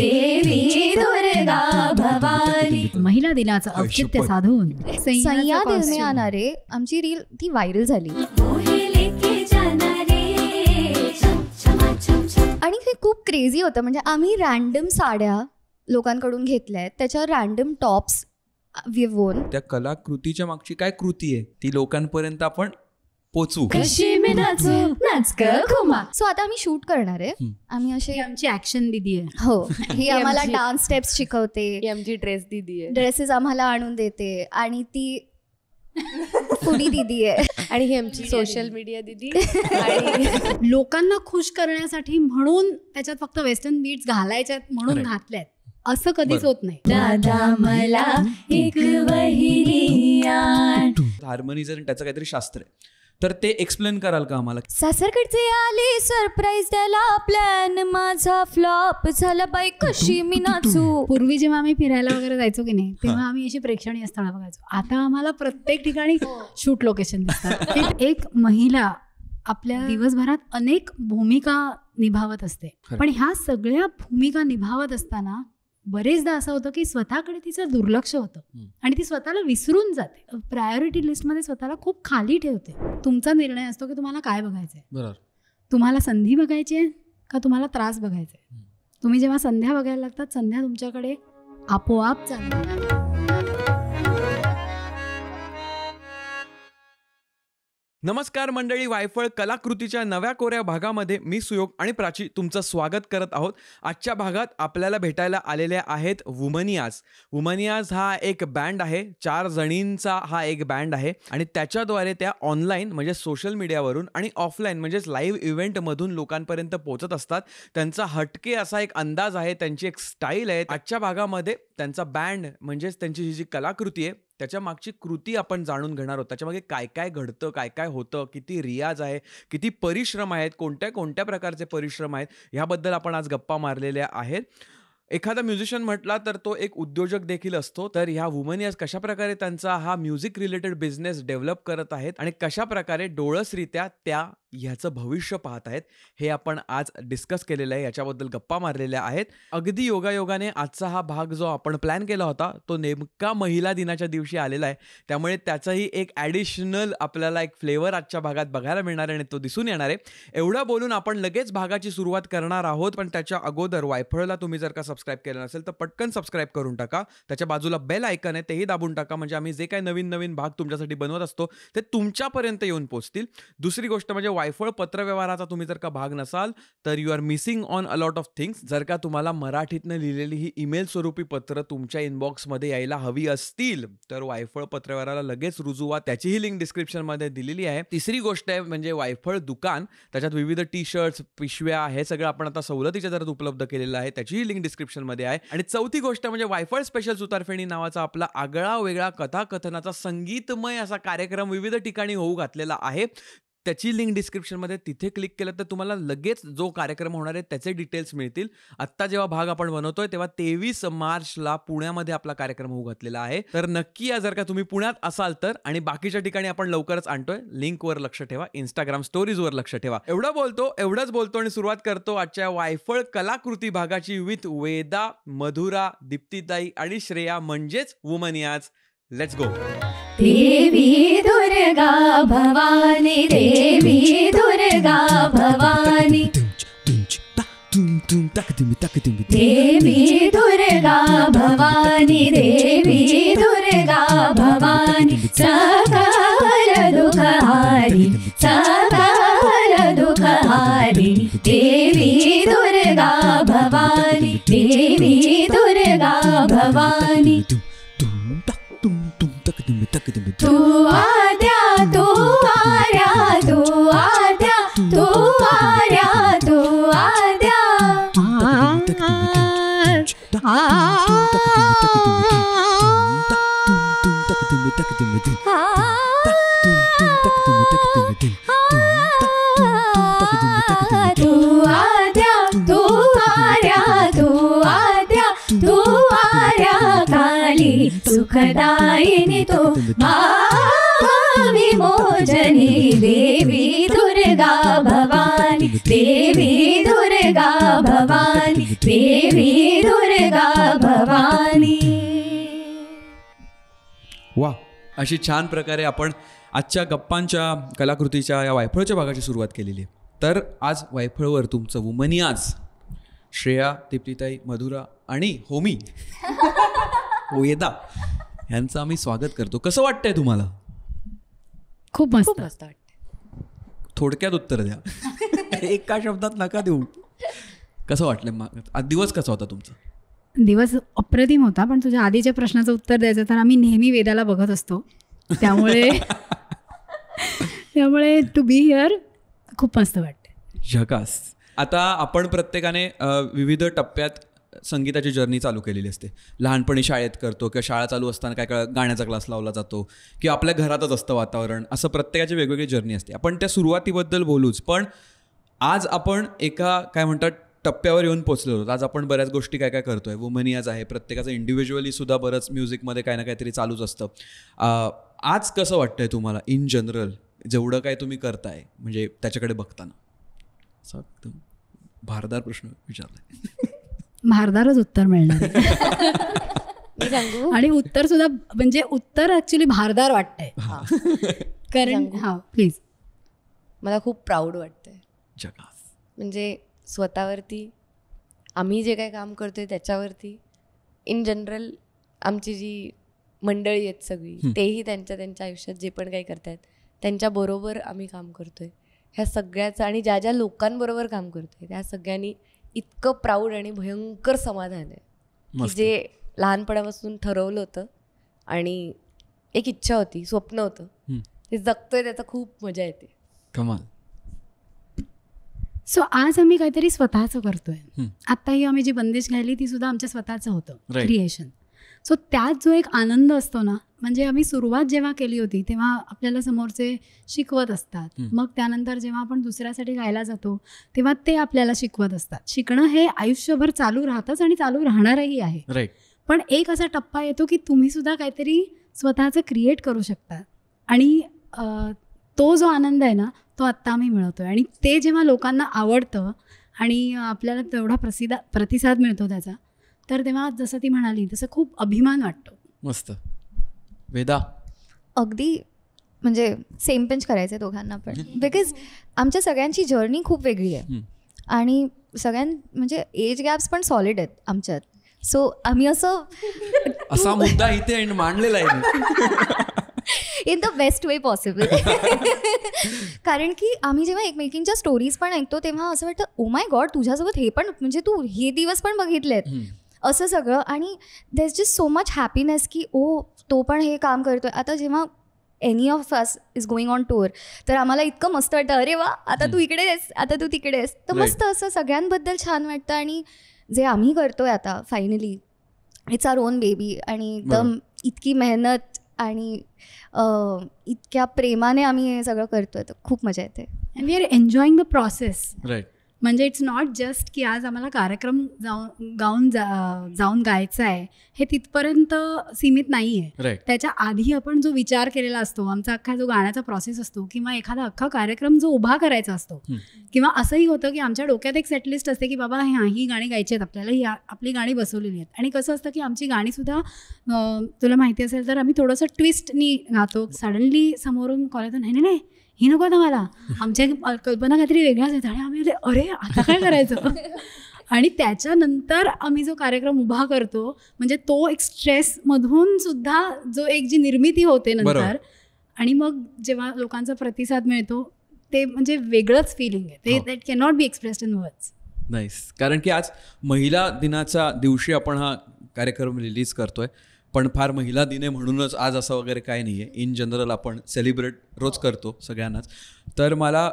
देवी दुर्गा भवानी. महिला दिनाचं औचित्य साधून सय्या दरम्यान आमची रील ती व्हायरल झाली आणि हे खूप क्रेझी होतं. म्हणजे आम्ही रॅन्डम साड्या लोकांकडून घेतल्या आहेत, त्याच्यावर रॅन्डम टॉप्स विवून. त्या कलाकृतीच्या मागची काय कृती आहे ती लोकांपर्यंत आपण पोचू. सो आता आम्ही शूट करणार आहे. आम्ही असे आमची ऍक्शन दिदी आहे. हो, ही आम्हाला डान्स स्टेप्स शिकवते, आमची ड्रेस दिदी आहे, ड्रेसेस आम्हाला आणून देते आणि ती फुडी दिदी आहे आणि ही आमची सोशल मीडिया दिदी. आणि लोकांना खुश करण्यासाठी म्हणून त्याच्यात फक्त वेस्टर्न बीट्स घालायच्यात म्हणून घातल्यात असं कधीच होत नाही. दादा मला एक वहिनी आण. हार्मोनीचं त्याचं काहीतरी शास्त्र आहे, तर ते एक्सप्लेन कराल का आम्हाला? सासरकडचे आले सरप्राईज द्यायला, प्लॅन माझा फ्लॉप झाला, बाई कशी मी नाचू. पूर्वी जेव्हा आम्ही फिरायला वगैरे जायचो की नाही, तेव्हा आम्ही अशी प्रेक्षणीय स्थळं बघायचो. आता आम्हाला प्रत्येक ठिकाणी शूट लोकेशन दिसतात. एक महिला आपल्या दिवसभरात अनेक भूमिका निभावत असते, पण ह्या सगळ्या भूमिका निभावत असताना बरेचदा असं होतं की स्वतःकडे तिचं दुर्लक्ष होतं आणि ती स्वतःला विसरून जाते. प्रायोरिटी लिस्टमध्ये स्वतःला खूप खाली ठेवते. तुमचा निर्णय असतो की तुम्हाला काय बघायचंय. बरोबर. तुम्हाला संधी बघायची आहे का तुम्हाला त्रास बघायचा आहे. तुम्ही जेव्हा संध्या बघायला लागतात, संध्या तुमच्याकडे आपोआप चालते. नमस्कार मंडळी, वायफळ कलाकृतीच्या नव्या कोऱ्या भागामध्ये मी सुयोग आणि प्राची तुमचं स्वागत करत आहोत. आजच्या भागात आपल्याला भेटायला आलेल्या आहेत वुमनियाज. वुमनियाज हा एक बँड आहे, 4 जणींचा हा एक बँड आहे आणि त्याच्याद्वारे त्या ऑनलाईन म्हणजे सोशल मीडियावरून आणि ऑफलाईन म्हणजेच लाईव्ह इव्हेंटमधून लोकांपर्यंत पोहोचत असतात. त्यांचा हटके असा एक अंदाज आहे, त्यांची एक स्टाईल आहे. आजच्या भागामध्ये त्यांचा बँड म्हणजेच त्यांची ही जी कलाकृती आहे त्याच्या मागची कृती आपण जाणून घेणार आहोत. त्याच्यामागे काय काय घडतं, काय काय होतं, किती रियाज आहे, किती परिश्रम आहेत, कोणत्या कोणत्या प्रकारचे परिश्रम आहेत, ह्याबद्दल आपण आज गप्पा मारलेल्या आहेत. एखादा म्युझिशियन म्हटला तर तो एक उद्योजक देखील असतो. तर ह्या वुमनियाज कशाप्रकारे त्यांचा हा म्युझिक रिलेटेड बिझनेस डेव्हलप करत आहेत आणि कशाप्रकारे डोळसरित्या त्या ह्याचं भविष्य पाहत आहेत हे आपण आज डिस्कस केलेलं आहे, याच्याबद्दल गप्पा मारलेल्या आहेत. अगदी योगायोगाने आजचा हा भाग जो आपण प्लॅन केला होता तो नेमका महिला दिनाच्या दिवशी आलेला आहे. त्यामुळे त्याचाही एक ॲडिशनल आपल्याला एक फ्लेवर आजच्या भागात बघायला मिळणार आहे आणि तो दिसून येणार आहे. एवढं बोलून आपण लगेच भागाची सुरुवात करणार आहोत. पण त्याच्या अगोदर वायफळला तुम्ही जर का सबस्क्राईब केलं नसेल तर पटकन सबस्क्राईब करून टाका. त्याच्या बाजूला बेल आयकन आहे तेही दाबून टाका, म्हणजे आम्ही जे काही नवीन नवीन भाग तुमच्यासाठी बनवत असतो ते तुमच्यापर्यंत येऊन पोहोचतील. दुसरी गोष्ट म्हणजे वायफळ पत्रव्यवहाराचा तुम्ही जर का भाग नसाल तर you are missing on a lot of things. जर का तुम्हाला मराठीतनं लिहिलेली ही ईमेल स्वरूपी पत्र तुमच्या इनबॉक्समध्ये यायला हवी असतील तर वायफळ पत्रव्यवहाराला लगेच रुजू व्हा. त्याचीही लिंक डिस्क्रिप्शनमध्ये दिलेली आहे. तिसरी गोष्ट आहे म्हणजे वायफळ दुकान, त्याच्यात विविध टी-शर्ट्स, पिशव्या हे सगळं आपण आता सवलतीच्या दरात उपलब्ध केलेलं आहे, त्याचीही लिंक डिस्क्रिप्शनमध्ये आहे. आणि चौथी गोष्ट म्हणजे वायफळ स्पेशल सुतारफेणी नावाचा आपला आगळा वेगळा कथाकथनाचा संगीतमय असा कार्यक्रम विविध ठिकाणी होऊ घातलेला आहे. त्याची लिंक डिस्क्रिप्शनमध्ये, तिथे क्लिक केलं तर तुम्हाला लगेच जो कार्यक्रम होणार आहे त्याचे डिटेल्स मिळतील. आत्ता जेव्हा भाग आपण बनवतोय तेव्हा 23 मार्चला पुण्यामध्ये आपला कार्यक्रम होऊ घातलेला आहे. तर नक्की या जर का तुम्ही पुण्यात असाल तर. आणि बाकीच्या ठिकाणी आपण लवकरच आणतोय. लिंकवर लक्ष ठेवा, इंस्टाग्राम स्टोरीजवर लक्ष ठेवा. एवढंच बोलतो आणि सुरुवात करतो आजच्या वायफळ कलाकृती भागाची विथ वेदा, मधुरा, दीप्तीताई आणि श्रेया म्हणजेच वुमनियाज. Let's go. देवी दुर्गा भवानी, देवी दुर्गा भवानी, देवी दुर्गा भवानी, देवी दुर्गा भवानी, सकल दुःखहारी, सकल दुःखहारी, देवी दुर्गा भवानी, देवी दुर्गा भवानी. तू आद्या, तू आर्या, तू आद्या, तू आर्या, तू आद्या. तू आद्या, तू आर्या, तू आद्या, तू आर्या, खाली सुख सुखदायिनी तू भाविमोचनी देवी दुर्गा भवानी देवी दुर्गा भवानी देवी दुर्गा भवानी. वा, अशी छान प्रकारे आपण आजच्या गप्पांच्या कलाकृतीच्या या वायफळच्या भागाची सुरुवात केलेली आहे. तर आज वायफळवर तुमचं वुमनी आज श्रेया, दीप्तीताई, मधुरा आणि होमी वेदा यांचं आम्ही स्वागत करतो. कसं वाटतंय तुम्हाला? खूप मस्त. मस्त वाटतं. थोडक्यात उत्तर द्या, एका शब्दात नका देऊ. कसं वाटलं? आज दिवस कसा होता तुमचा? दिवस अप्रतिम होता, पण तुझ्या आधीच्या प्रश्नाचं उत्तर द्यायचं तर आम्ही नेहमी वेदाला बघत असतो, त्यामुळे टू बी हिअर खूप मस्त वाटते. झकास. आता आपण प्रत्येकाने विविध टप्प्यात संगीताची जर्नी चालू केलेली असते. लहानपणी शाळेत करतो किंवा शाळा चालू असताना काय गाण्याचा क्लास लावला जातो किंवा आपल्या घरातच असतं वातावरण. असं प्रत्येकाची वेगवेगळी जर्नी असते. आपण त्या सुरुवातीबद्दल बोलूच, पण आज आपण एका काय म्हणतात टप्प्यावर येऊन पोचलो आहोत. आज आपण बऱ्याच गोष्टी काय काय करतोय. वुमनी आज आहे, प्रत्येकाचं इंडिव्हिज्युअली सुद्धा बरंच म्युझिकमध्ये काही ना काहीतरी चालूच असतं. आज कसं वाटतंय तुम्हाला इन जनरल जेवढं काय तुम्ही करताय, म्हणजे त्याच्याकडे बघताना? असं एकदम भारदार प्रश्न विचारलाय. भारदारच उत्तर मिळणार मी सांगू? आणि उत्तर सुद्धा म्हणजे उत्तर ऍक्च्युली भारदार वाटतंय. कारण हा प्लीज. मला खूप प्राऊड वाटतंय. जगास. म्हणजे स्वतःवरती, आम्ही जे काही काम करतोय त्याच्यावरती, इन जनरल आमची जी मंडळी आहेत सगळी, तेही त्यांच्या आयुष्यात जे पण काही करतायत त्यांच्याबरोबर आम्ही काम करतोय. ह्या सगळ्याचं आणि ज्या ज्या लोकांबरोबर काम करतोय त्या सगळ्यांनी इतकं प्राऊड आणि भयंकर समाधान आहे की जे लहानपणापासून ठरवलं होतं आणि एक इच्छा होती, स्वप्न होतं, ते जगतोय, त्याचा खूप मजा येते. कमाल. सो आज आम्ही काहीतरी स्वतःचं करतोय. आत्ताही आम्ही जी बंदिश घ्यायली ती सुद्धा आमच्या स्वतःचं होतं, क्रिएशन. सो त्यात जो एक आनंद असतो ना, म्हणजे आम्ही सुरुवात जेव्हा केली होती तेव्हा आपल्याला समोरचे शिकवत असतात, मग त्यानंतर जेव्हा आपण दुसऱ्यासाठी गायला जातो तेव्हा ते आपल्याला शिकवत असतात. शिकणं हे आयुष्यभर चालू राहतंच आणि चालू राहणारही आहे. राईट. पण एक असा टप्पा येतो की तुम्ही सुद्धा काहीतरी स्वतःचं क्रिएट करू शकता आणि तो जो आनंद आहे ना तो आत्ता आम्ही मिळवतोय. आणि ते जेव्हा लोकांना आवडतं आणि आपल्याला तेवढा प्रतिसाद मिळतो त्याचा, तर तेव्हा जसं ती म्हणाली तसं खूप अभिमान वाटतो. मस्त. वेदा? अगदी म्हणजे सेम पेंच करायचं आहे दोघांना पण, बिकॉज आमच्या सगळ्यांची जर्नी खूप वेगळी आहे आणि म्हणजे एज गॅप्स पण सॉलिड आहेत आमच्यात. सो आम्ही असा मुद्दा इथे मांडलेला आहे in the best way possible. कारण की आम्ही जेव्हा एकमेकींच्या स्टोरीज पण ऐकतो तेव्हा असं वाटतं, ओ माय गॉड, तुझ्यासोबत हे पण, म्हणजे तू हे दिवस पण बघितलेत, असं सगळं. आणि there is just so much happiness की ओ तो पण हे काम करतोय. आता जेव्हा any of us is going on tour तर आम्हाला इतकं मस्त वाटतं, अरे वा, आता तू इकडे आहेस, आता तू तिकडे आहेस. तर मस्त असं सगळ्यांबद्दल छान वाटतं. आणि जे आम्ही करतोय आता finally it's our own baby आणि एकदम इतकी मेहनत आणि इतक्या प्रेमाने आम्ही हे सगळं करतोय, तर खूप मजा येते. And we are enjoying the process. Right. म्हणजे इट्स नॉट जस्ट की आज आम्हाला कार्यक्रम जाऊन गायचं आहे, हे तिथपर्यंत सीमित नाही आहे. त्याच्या आधी आपण जो विचार केलेला असतो, आमचा अख्खा जो गाण्याचा प्रोसेस असतो किंवा एखादा अख्खा कार्यक्रम जो उभा करायचा असतो, किंवा असंही होतं की आमच्या डोक्यात एक सेटलिस्ट असते की बाबा ही गाणी गायची आहेत आपल्याला, ही आपली गाणी बसवलेली आहेत. आणि कसं असतं की आमची गाणीसुद्धा तुला माहिती असेल तर आम्ही थोडंसं ट्विस्टनी गातो. सडनली समोरून कॉल येतो, नाही ही नको आता मला, आमच्या कल्पना काहीतरी वेगळ्याच आहेत. आणि आम्ही अरे आता काय करायचं. आणि त्याच्यानंतर आम्ही जो कार्यक्रम उभा करतो, म्हणजे तो एक स्ट्रेसमधून सुद्धा जो एक जी निर्मिती होते नंतर, आणि मग जेव्हा लोकांचा प्रतिसाद मिळतो ते म्हणजे वेगळंच फिलिंग आहे. ते that can not be expressed in words. Nice. कारण की आज महिला दिनाच्या दिवशी आपण हा कार्यक्रम रिलीज करतोय, पण फार महिला दिन आहे म्हणूनच आज असं वगैरे काय नाही आहे. इन जनरल आपण सेलिब्रेट रोज करतो सगळ्यांनाच. तर मला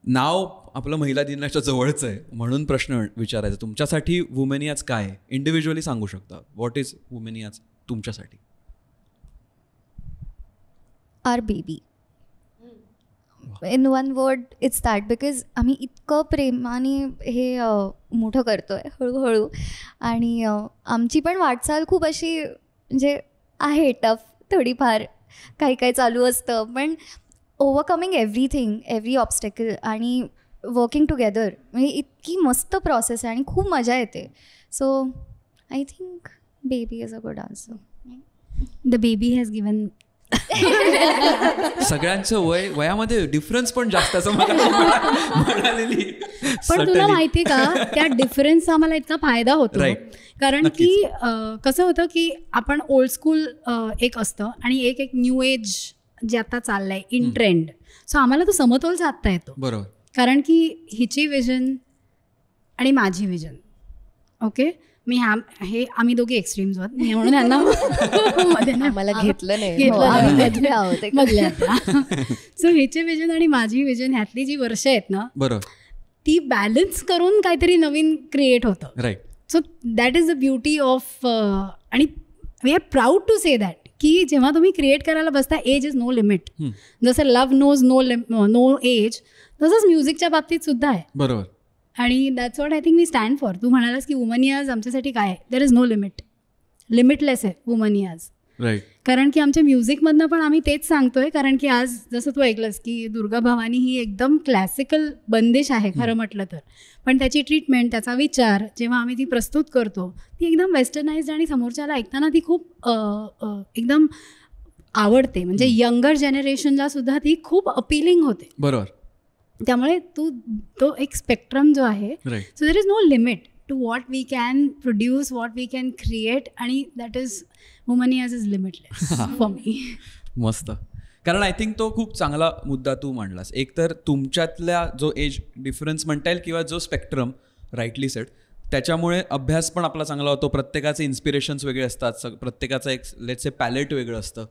नाव आपलं महिला दिनाच्या जवळचं आहे म्हणून प्रश्न विचारायचा, तुमच्यासाठी वुमेनी आज काय आहे? इंडिव्हिज्युअली सांगू शकता, व्हॉट इज वुमेनी आज तुमच्यासाठी? Our baby. In one word it's that. Because आम्ही इतकं प्रेमाने हे मोठं करतोय हळूहळू, आणि आमची पण वाटचाल खूप अशी म्हणजे आहे टफ थोडीफार, काही काही चालू असतं, पण ओव्हरकमिंग एव्हरीथिंग, एव्हरी ऑब्स्टेकल आणि वर्किंग टुगेदर म्हणजे इतकी मस्त प्रोसेस आहे आणि खूप मजा येते. So I think baby is a good answer. The baby has given. सगळ्यांचं वयामध्ये डिफरन्स पण जास्त असं म्हणालेली. पण तुला माहिती का त्या डिफरन्सचा आम्हाला इतका फायदा होतो. Right. कारण की कसं होतं की आपण ओल्ड स्कूल एक असतं आणि एक न्यू एज जे आता चाललंय इन ट्रेंड. सो आम्हाला तो समतोल साधता येतो. बरोबर. कारण की हिची विजन आणि माझी विजन, ओके, मी हे आम्ही दोघे एक्स्ट्रीम्स आहोत म्हणून यांना मला घेतलं नाही. घेतलं आम्ही नाही. मधले आहोत मधले आता. सो हिचे विजन आणि माझी विजन ह्यातली जी वर्ष आहेत ना, बरोबर, ती बॅलन्स करून काहीतरी नवीन क्रिएट होतं. Right. So that is the beauty of, आणि we are proud to say that की जेव्हा तुम्ही क्रिएट करायला बसता, एज इज नो लिमिट. जसं लव्ह नोज नो एज, तसंच म्युझिकच्या बाबतीत सुद्धा आहे. बरोबर. आणि that's what I think we stand for. तू म्हणालास की वुमनियाज आमच्यासाठी काय आहे, there is no limit, limitless आहे वुमनियाज. राईट. कारण की आमच्या म्युझिकमधनं पण आम्ही तेच सांगतोय. कारण की आज जसं तू ऐकलंस की दुर्गा भवानी ही एकदम क्लासिकल बंदिश आहे खरं म्हटलं तर, पण त्याची ट्रीटमेंट, त्याचा विचार जेव्हा आम्ही ती प्रस्तुत करतो ती एकदम वेस्टर्नाइज्ड आणि समोरच्याला ऐकताना ती खूप एकदम आवडते. म्हणजे यंगर जनरेशनला सुद्धा ती खूप अपिलिंग होते. बरोबर. त्यामुळे तो एक स्पेक्ट्रम जो आहे, right. So there is no limit to what we can produce, what we can create, आणि that is Womaniyaz is limitless for me. मस्त. कारण आय थिंक तो खूप चांगला मुद्दा तू मांडलास. एक तर तुमच्यातल्या जो एज डिफरन्स म्हणता येईल किंवा जो स्पेक्ट्रम, राईटली सेड, त्याच्यामुळे अभ्यास पण आपला चांगला होतो. प्रत्येकाचे इन्स्पिरेशन्स वेगळे असतात, प्रत्येकाचं एक लेट्स से पॅलेट वेगळं असतं,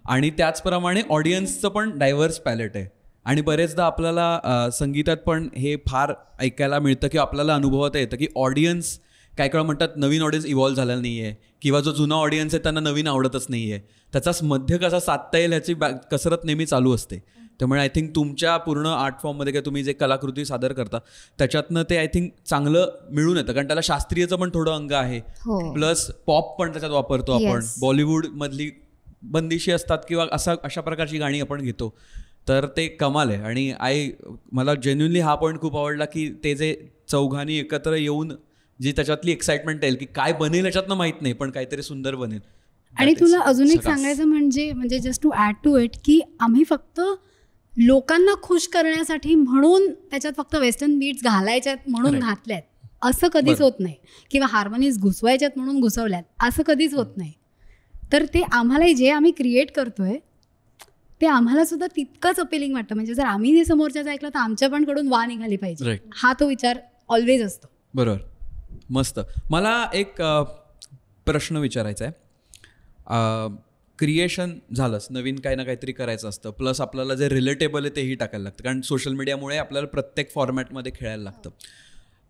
आणि त्याचप्रमाणे ऑडियन्सचं पण डायव्हर्स पॅलेट आहे. आणि बरेचदा आपल्याला संगीतात पण हे फार ऐकायला मिळतं की आपल्याला अनुभवता येतं की ऑडियन्स काही काळ म्हणतात नवीन ऑडियन्स इव्हॉल्व्ह झालेला नाही आहे, किंवा जो जुना ऑडियन्स आहे त्यांना नवीन आवडतच नाही आहे. त्याचाच मध्य कसा साधता येईल ह्याची कसरत नेहमी चालू असते. त्यामुळे आय थिंक तुमच्या पूर्ण आर्ट फॉर्ममध्ये किंवा तुम्ही जे कलाकृती सादर करता त्याच्यातनं ते आय थिंक चांगलं मिळून येतं. कारण त्याला शास्त्रीयचं पण थोडं अंग आहे, प्लस पॉप पण त्याच्यात वापरतो आपण, बॉलिवूडमधली बंदिशी असतात किंवा अशा प्रकारची गाणी आपण घेतो. तर ते कमाल आहे. आणि मला जेन्युनली हा पॉईंट खूप आवडला की ते जे चौघांनी एकत्र येऊन जी त्याच्यातली एक्साइटमेंट येईल की काय बनेल याच्यातनं माहीत नाही, पण काहीतरी सुंदर बनेल. आणि तुला अजून एक सांगायचं म्हणजे just to add to it की आम्ही फक्त लोकांना खुश करण्यासाठी म्हणून त्याच्यात फक्त वेस्टर्न बीट्स घालायच्यात म्हणून घातल्यात असं कधीच होत नाही, किंवा हार्मोनीज घुसवायच्यात म्हणून घुसवल्यात असं कधीच होत नाही. तर ते आम्हाला जे आम्ही क्रिएट करतोय ते आम्हाला सुद्धा तितकंच अपिलिंग वाटतं. म्हणजे जर आम्ही जे समोरच्याचं ऐकलं तर आमच्या पण कडून वा निघाली पाहिजे, हा तो विचार ऑलवेज असतो. बरोबर. मस्त. मला एक प्रश्न विचारायचा आहे. क्रिएशन झालंच, नवीन काही ना काहीतरी करायचं असतं, प्लस आपल्याला जे रिलेटेबल आहे तेही टाकायला लागतं, कारण सोशल मीडियामुळे आपल्याला प्रत्येक फॉर्मॅटमध्ये खेळायला लागतं.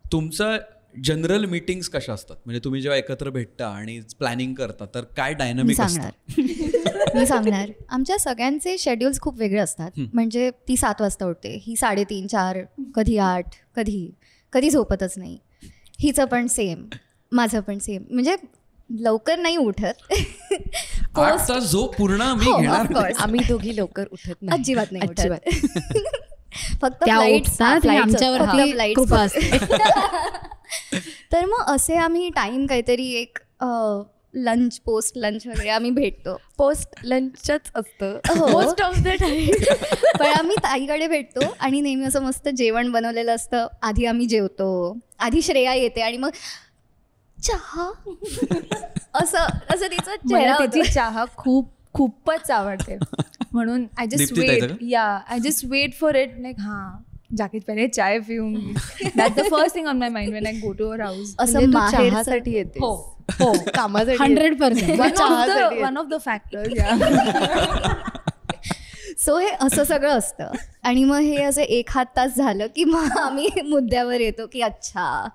तुमचं जनरल मीटिंग्स कशा असतात? म्हणजे तुम्ही जेव्हा एकत्र भेटता आणि प्लॅनिंग करता तर काय डायनामिक असतं? मी सांगणार. आमच्या सगळ्यांचे शेड्यूल्स खूप वेगळे असतात. म्हणजे ती 7 वाजता उठते, ही 3:30, 4, कधी 8, कधी झोपतच नाही. हिचं पण सेम, माझं पण सेम. म्हणजे लवकर नाही उठत. 8 तास झोप पूर्ण मी घेणार. आम्ही दोघी लवकर उठत नाही, अजिबात नाही उठत. फक्त त्या फ्लाईट उठतात आणि आमच्यावरती कृपा असते. तर मग असे आम्ही टाइम काहीतरी एक लंच, पोस्ट लंच वगैरे आम्ही भेटतो. पोस्ट लंचच असतं मोस्ट ऑफ द टाइम. पण आम्ही ताईकडे भेटतो आणि नेहमी असं मस्त जेवण बनवलेलं असतं. आधी आम्ही जेवतो, आधी श्रेया येते आणि मग चहा असं तिचा चेहरा. तिची चहा खूपच आवडते म्हणून I just wait for it. Like जाके पहिले चाय पिऊंगी. That's the first thing on my mind when I go to our house. असं चहासाठी येते. हो कामासाठी 100%. One of the factors. So हे असं सगळं असतं. आणि मग हे असं 1 तास झालं की मग आम्ही मुद्द्यावर येतो की अच्छा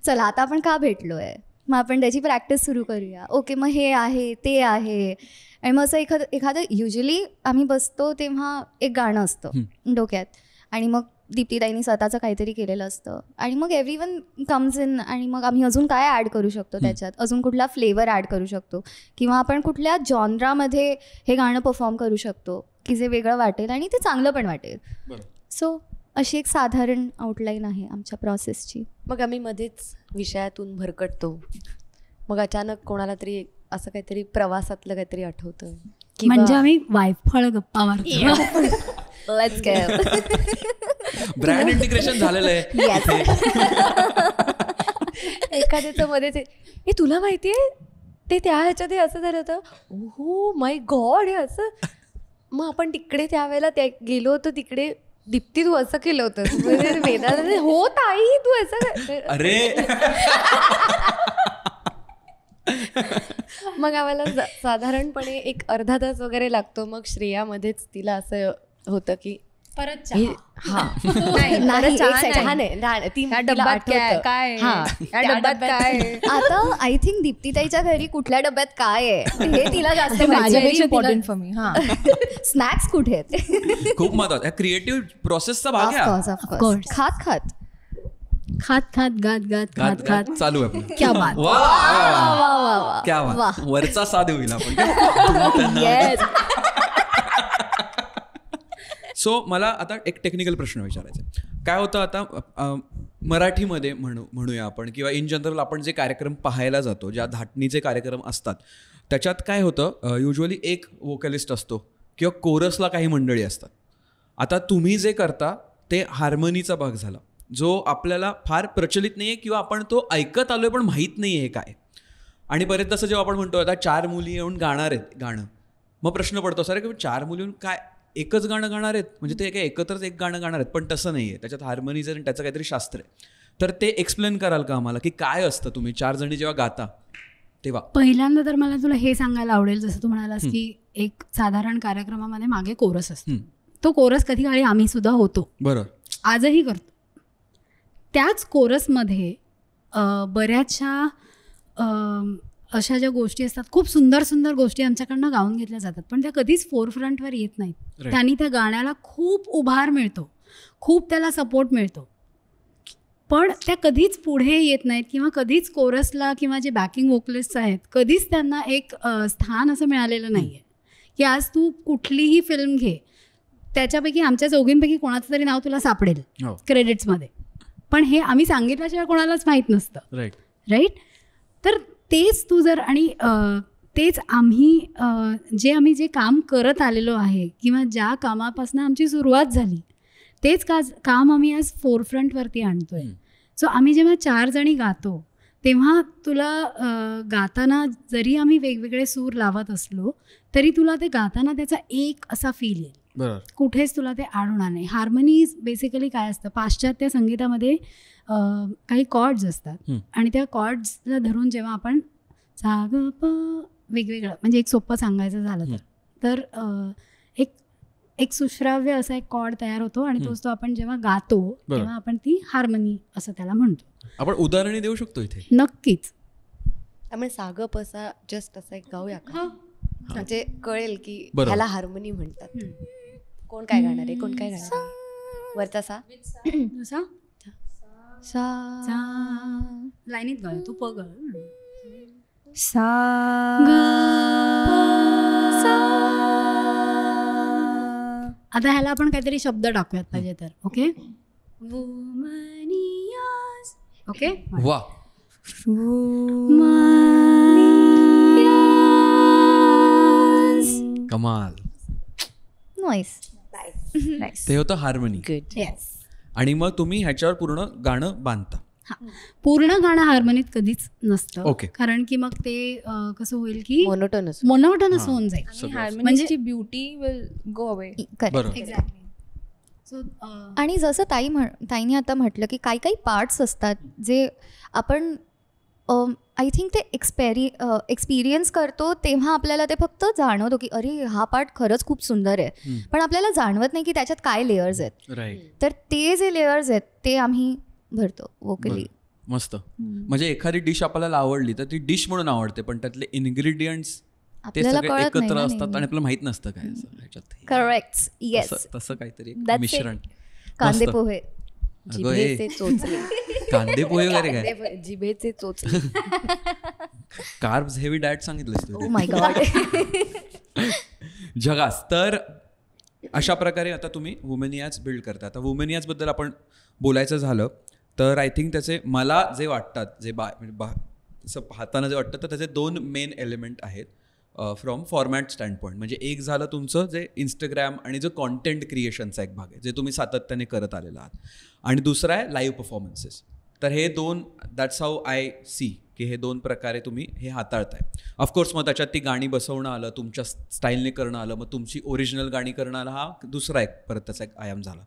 चला आता आपण का भेटलोय, मग आपण त्याची प्रॅक्टिस सुरू करूया. ओके, मग हे आहे ते आहे. आणि मग असं एखादं युजली आम्ही बसतो तेव्हा एक गाणं असतं डोक्यात आणि मग दीप्तीताईंनी स्वतःचं काहीतरी केलेलं असतं आणि मग एव्हरीवन कम्स इन आणि मग आम्ही अजून काय ॲड करू शकतो त्याच्यात, अजून कुठला फ्लेवर ॲड करू शकतो किंवा आपण कुठल्या जॉनरामध्ये हे गाणं परफॉर्म करू शकतो की जे वेगळं वाटेल आणि ते चांगलं पण वाटेल. सो अशी एक साधारण आउटलाईन आहे आमच्या प्रोसेसची. मग आम्ही मध्येच विषयातून भरकटतो, मग अचानक कोणाला तरी असं काहीतरी प्रवासातलं काहीतरी आठवतं म्हणजे आम्ही वायफळ गप्पा मारतो. लेट्स ब्रँड इंटिग्रेशन झालेलं आहे. एखाद्याचं मध्येच हे तुला माहितीये ते त्या ह्याच्यात हे असं झालं होतं, ओहो माय गॉड हे असं. मग आपण तिकडे त्यावेळेला गेलो होतो तिकडे, दीप्ती तू असं केलं होतं, वेदांत हो ताई तू असं, अरे मग आम्हाला साधारणपणे एक अर्धा तास वगैरे लागतो. मग श्रेयामध्येच तिला असं होतं की परत हा नाही, छान आहे ती या डब्यात काय या डब्यात काय. आता आय थिंक दीप्तीताईच्या घरी कुठल्या डब्यात काय आहे हे तिला जास्त माझ्यापेक्षा इम्पॉर्टंट फॉर मी. हा स्नॅक्स कुठे आहेत. खूप महत्वाचं क्रिएटिव्ह प्रोसेसचा भाग आहे. ऑफकोर्स खात खात खात खात गात गात खात खात चालू आहे आपलं. क्या बात. वा क्या बात. वरचा साध होईल आपण. सो मला आता एक टेक्निकल प्रश्न विचारायचा आहे. काय होतं आता मराठीमध्ये म्हणूया आपण किंवा इन जनरल आपण जे कार्यक्रम पाहायला जातो, ज्या धाटणीचे कार्यक्रम असतात त्याच्यात काय होतं, युजली एक वोकलिस्ट असतो किंवा कोरसला काही मंडळी असतात. आता तुम्ही जे करता ते हार्मनीचा भाग झाला, जो आपल्याला फार प्रचलित नाही आहे किंवा आपण तो ऐकत आलोय पण माहीत नाही आहे काय. आणि बरेच तसं जेव्हा आपण म्हणतो आता 4 मुली येऊन गाणार आहेत गाणं, मग प्रश्न पडतो सर की 4 मुली येऊन काय एकच गाणं गाणार आहेत, म्हणजे ते काय एकत्रच एक गाणं गाणार आहेत, पण तसं नाही आहे. त्याच्यात हार्मनीचं आणि त्याचं काहीतरी शास्त्र आहे. तर ते एक्सप्लेन कराल का आम्हाला की काय असतं तुम्ही 4 जणी जेव्हा गाता तेव्हा? पहिल्यांदा तर मला तुला हे सांगायला आवडेल, जसं तू म्हणालास की एक साधारण कार्यक्रमामध्ये मागे कोरस असतो. तो कोरस कधी काळी आम्ही सुद्धा होतो, बरोबर, आजही करतो. त्याच कोरसमध्ये बऱ्याचशा अशा ज्या गोष्टी असतात, खूप सुंदर सुंदर गोष्टी आमच्याकडनं गाऊन घेतल्या जातात, पण त्या कधीच फोरफ्रंटवर येत नाहीत. त्यांनी त्या गाण्याला खूप उभार मिळतो, खूप त्याला सपोर्ट मिळतो, पण त्या कधीच पुढे येत नाहीत किंवा कधीच कोरसला किंवा जे बॅकिंग वोकलिस्ट आहेत कधीच त्यांना एक स्थान असं मिळालेलं नाही आहे की आज तू कुठलीही फिल्म घे, त्याच्यापैकी आमच्या चौघींपैकी कोणाचं तरी नाव तुला सापडेल क्रेडिट्समध्ये, पण हे आम्ही सांगितल्याशिवाय कोणालाच माहीत नसतं. राईट. तर तेच तू जर आणि तेच आम्ही जे काम करत आलेलो आहे किंवा ज्या कामापासून आमची सुरुवात झाली तेच काम आम्ही आज फोरफ्रंटवरती आणतोय. सो आम्ही जेव्हा 4 जणी गातो तेव्हा तुला गाताना जरी आम्ही वेगवेगळे सूर लावत असलो तरी तुला ते गाताना त्याचा एक असा फील येईल, कुठेच तुला ते आढळणार नाही. हार्मनी बेसिकली काय असतं, पाश्चात्य संगीतामध्ये काही कॉर्ड्स असतात आणि त्या कॉर्ड्सला धरून जेव्हा आपण सा ग प वेगवेगळं, म्हणजे एक सोपं सांगायचं झालं तर एक सुश्राव्य असा एक कॉर्ड तयार होतो आणि तोच तो आपण जेव्हा गातो तेव्हा आपण ती हार्मनी असं त्याला म्हणतो. आपण उदाहरणे देऊ शकतो इथे? नक्कीच. त्यामुळे साग पसा जस्ट असं एक गाऊया का, म्हणजे कळेल की ह्याला हार्मनी म्हणतात. कोण काय गाणार आहे, कोण काय गाणार आहे? वरचा सा लाईनीत गाय तू पग सा आता ह्याला आपण काहीतरी शब्द टाकूयात पाहिजे तर. ओके ओके वा कमाल. नाईस. ते होतं हार्मनी. गुड. येस. आणि मग तुम्ही ह्याच्यावर पूर्ण गाणं बांधता? पूर्ण गाणं हार्मनीत कधीच नसतं. ओके. कारण की मग ते कसं होईल की मोनोटोनस होऊन जाईल. हार्मनीची beauty will go away. Exactly. So आणि जसं ताईने आता म्हटलं की काही पार्ट्स असतात जे आपण आय थिंक ते एक्सपिरियन्स करतो तेव्हा आपल्याला ते फक्त जाणवतो की अरे हा पार्ट खरंच खूप सुंदर आहे, पण आपल्याला जाणवत नाही की त्याच्यात काय लेयर्स आहेत. तर ते जे लेयर्स आहेत ते आम्ही भरतो वोकली. मस्त. म्हणजे एखादी डिश आपल्याला आवडली तर ती डिश म्हणून आवडते, पण त्यातले इन्ग्रेडियंट्स ते सगळे एकत्र असतात आणि आपल्याला माहित नसतं काय ह्याच्यात. करेक्ट. येस. तसं काहीतरी मिश्रण. कांदे मस्त. पोहे. अगं ए, जिभेचे चोचले. कांदे पोहे वगैरे काय जिभेचे चोचले. कार्ब्स हेवी डाएट सांगितलंस ओ तू. माय गॉड. जगास. तर अशा प्रकारे आता तुम्ही वुमेनियाज बिल्ड करता. आता वुमेनियाजबद्दल आपण बोलायचं झालं तर आय थिंक त्याचे मला जे वाटतात जे असं पाहताना जे वाटतं तर त्याचे 2 मेन एलिमेंट आहेत फ्रॉम फॉर्मॅट स्टँडपॉईंट. म्हणजे एक झालं तुमचं जे इंस्टाग्राम आणि जो कॉन्टेंट क्रिएशनचा एक भाग आहे जे तुम्ही सातत्याने करत आलेला आहात, आणि दुसरा आहे लाईव्ह परफॉर्मन्सेस. तर हे 2 दॅट्स हाऊ आय सी की हे 2 प्रकारे तुम्ही हे हाताळताय. ऑफकोर्स मग त्याच्यात ती गाणी बसवणं आलं, तुमच्या स्टाईलने करणं आलं, मग तुमची ओरिजिनल गाणी करणं आलं, हा दुसरा एक परत त्याचा एक आयाम झाला.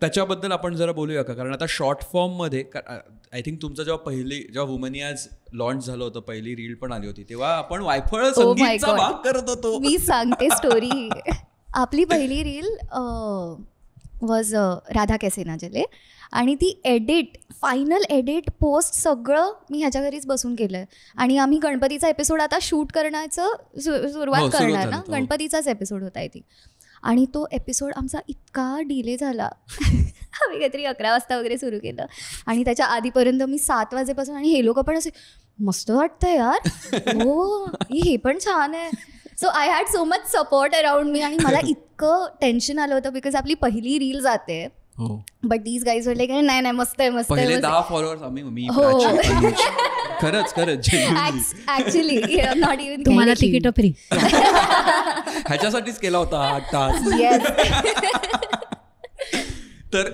त्याच्याबद्दल आपण जरा बोलूया का? कारण आता शॉर्ट फॉर्ममध्ये आय थिंक तुमचं जेव्हा वुमेनियाज लॉन्च झालं होतं, पहिली रील पण आली होती, तेव्हा आपण वायफळ संगीतचा भाग करत होतो. मी सांगते स्टोरी. आपली पहिली रील वॉज राधा कैसे ना जले, आणि ती एडिट, फायनल एडिट, पोस्ट सगळं मी ह्याच्या घरीच बसून केलं आहे. आणि आम्ही गणपतीचा एपिसोड आता शूट करण्याचं सुरुवात करणार ना, गणपतीचाच एपिसोड होता आय थिंक. आणि तो एपिसोड आमचा इतका डिले झाला. आम्ही काहीतरी 11 वाजता वगैरे सुरू केलं आणि त्याच्या आधीपर्यंत मी 7 वाजेपासून, आणि हे लोक पण असे मस्त वाटतं यार, हो हे पण छान आहे. So I had so much support around me, आणि मला इतकं टेन्शन आलं होतं बिकॉज आपली पहिली रील जाते. बट दीज गाईज वर लाईक नाही नाही मस्त आहे मस्त आहे. पहिले 10 फॉलोअर्स आम्ही हो. खरंच ऍक्च्युली नॉट इव्हन. तुम्हाला तिकीट फ्री ह्याच्यासाठीच केला होता हा टास्क. येस. तर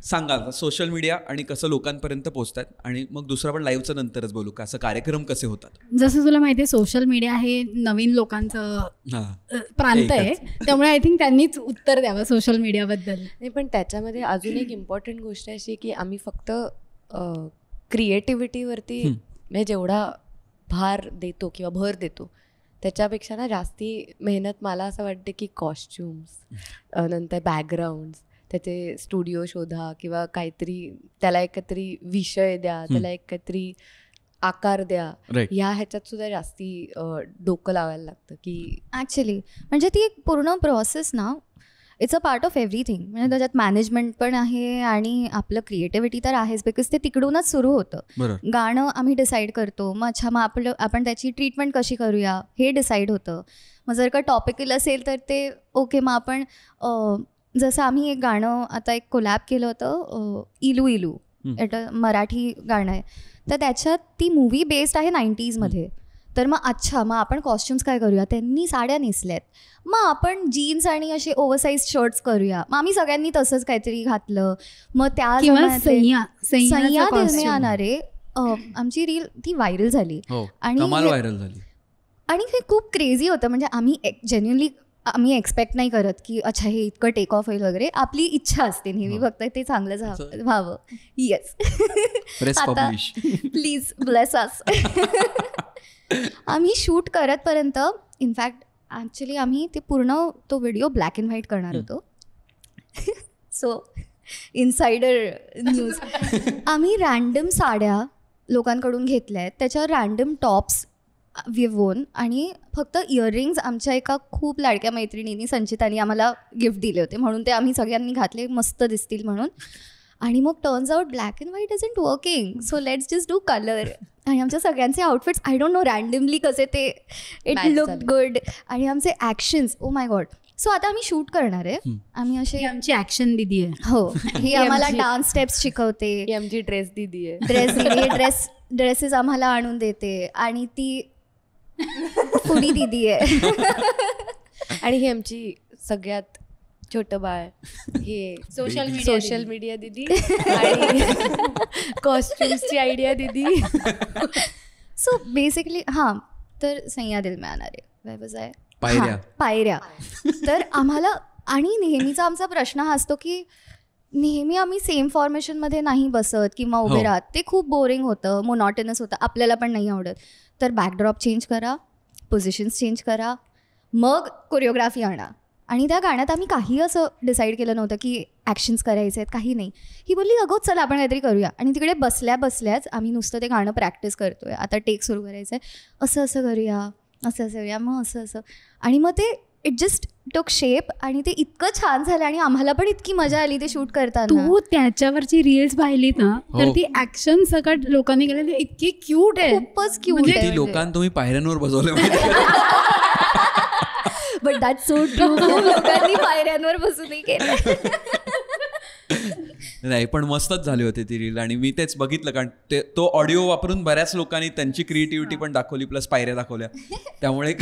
सांगा सोशल मीडिया आणि कसं लोकांपर्यंत पोहोचतात, आणि मग दुसरं पण लाईव्हचं नंतरच बोलू का, असं कार्यक्रम कसे होतात. जसं तुला माहिती आहे सोशल मीडिया हे नवीन लोकांचं प्रांत आहे, त्यामुळे आय थिंक त्यांनीच उत्तर द्यावं सोशल मीडियाबद्दल. नाही, पण त्याच्यामध्ये अजून एक इम्पॉर्टंट गोष्ट अशी की आम्ही फक्त क्रिएटिव्हिटीवरती म्हणजे जेवढा भार देतो किंवा भर देतो त्याच्यापेक्षा ना जास्ती मेहनत मला असं वाटते की कॉस्ट्युम्स, नंतर बॅकग्राऊंड्स, त्याचे स्टुडिओ शोधा किंवा काहीतरी त्याला एक काहीतरी विषय द्या, त्याला एक काहीतरी आकार द्या, ह्या ह्याच्यात सुद्धा जास्ती डोकं लावायला लागतं की ॲक्च्युली. म्हणजे ती एक पूर्ण प्रोसेस ना, it's a part of everything. म्हणजे त्याच्यात मॅनेजमेंट पण आहे आणि आपलं क्रिएटिव्हिटी तर आहेच, बिकॉज ते तिकडूनच सुरू होतं. गाणं आम्ही डिसाईड करतो, मग अच्छा मग आपण त्याची ट्रीटमेंट कशी करूया हे डिसाईड होतं. मग जर का टॉपिकल असेल तर ते ओके, मग आपण जसं आम्ही एक गाणं आता एक कोलॅब केलं होतं, इलू इलू, मराठी गाणं आहे, तर त्याच्यात ती मूवी बेस्ड आहे 90s मध्ये. तर मग अच्छा मग आपण कॉस्ट्युम्स काय करूया, त्यांनी साड्या नेसल्यात, मग आपण जीन्स आणि असे ओव्हरसाईज शर्ट्स करूया, मग आम्ही सगळ्यांनी तसंच काहीतरी घातलं. मग त्या सह्या येणारे आमची रील ती व्हायरल झाली आणि हे खूप क्रेझी होतं. म्हणजे आम्ही जेन्युअनली आम्ही एक्सपेक्ट नाही करत की अच्छा हे इतकं टेक ऑफ होईल वगैरे. आपली इच्छा असते नेहमी फक्त ते चांगलं व्हावं. येस, आता प्लीज ब्लेस अस. आम्ही शूट करतपर्यंत इनफॅक्ट ॲक्च्युली आम्ही ते पूर्ण तो व्हिडिओ ब्लॅक अँड व्हाईट करणार होतो. So insider news. आम्ही रँडम साड्या लोकांकडून घेतल्या आहेत, त्याच्यावर रँडम टॉप्स विवून, आणि फक्त इयरिंग्स आमच्या एका खूप लाडक्या मैत्रिणींनी संचितानी आम्हाला गिफ्ट दिले होते, म्हणून ते आम्ही सगळ्यांनी घातले मस्त दिसतील म्हणून. आणि मग turns out black and white isn't working, so let's just do colour. आणि आमच्या सगळ्यांचे outfits I don't know randomly कसे ते इट लुक गुड, आणि आमचे actions O my God. So आता आम्ही शूट करणार आहे. आम्ही असे आमची ॲक्शन दिदी आहे. हो, ही आम्हाला डान्स स्टेप्स शिकवते, ही आमची ड्रेस दिदी आहे, ड्रेसेस आम्हाला आणून देते, आणि ती फुडी दिदी आहे. आणि ही आमची सगळ्यात छोटं बाळ, हे सोशल मीडिया दिदी आणि कॉस्ट्युम्सची आयडिया दिदी. सो बेसिकली हां, तर सह्या दिल में आणारे आहे पायऱ्या. तर आम्हाला, आणि नेहमीचा आमचा प्रश्न हा असतो की नेहमी आम्ही सेम फॉर्मेशनमध्ये नाही बसत किंवा उभे राहत, ते खूप बोरिंग होतं, मोनॉटनस होतं, आपल्याला पण नाही आवडत. तर बॅकड्रॉप चेंज करा, पोझिशन्स चेंज करा, मग कोरिओग्राफी आणा. आणि त्या गाण्यात आम्ही काही असं डिसाईड केलं नव्हतं की ॲक्शन्स करायचे आहेत, काही नाही. ही बोलली अगो चला आपण काहीतरी करूया, आणि तिकडे बसल्याच आम्ही नुसतं ते गाणं प्रॅक्टिस करतोय, आता टेक सुरू करायचं आहे, असं करूया, असं करूया, मग असं. आणि मग ते इट जस्ट टोक शेप आणि ते इतकं छान झालं आणि आम्हाला पण इतकी मजा आली ते शूट करताना. तू त्याच्यावरची रील्स पाहिलीत ना तर ती ऍक्शन सगळं लोकांनी केलं इतकी क्यूट आहे. खूपच क्यूट म्हणजे ती लोकांना तुम्ही पायऱ्यांवर बसवलं माहिती बट दॅट सो ट्रू. लोकांनी पायऱ्यांवर बसूनही केलं. नाही पण मस्तच झाली होती ती रील आणि मी तेच बघितलं कारण तो ऑडिओ वापरून बऱ्याच लोकांनी त्यांची क्रिएटिव्हिटी पण दाखवली प्लस पायऱ्या दाखवल्या त्यामुळे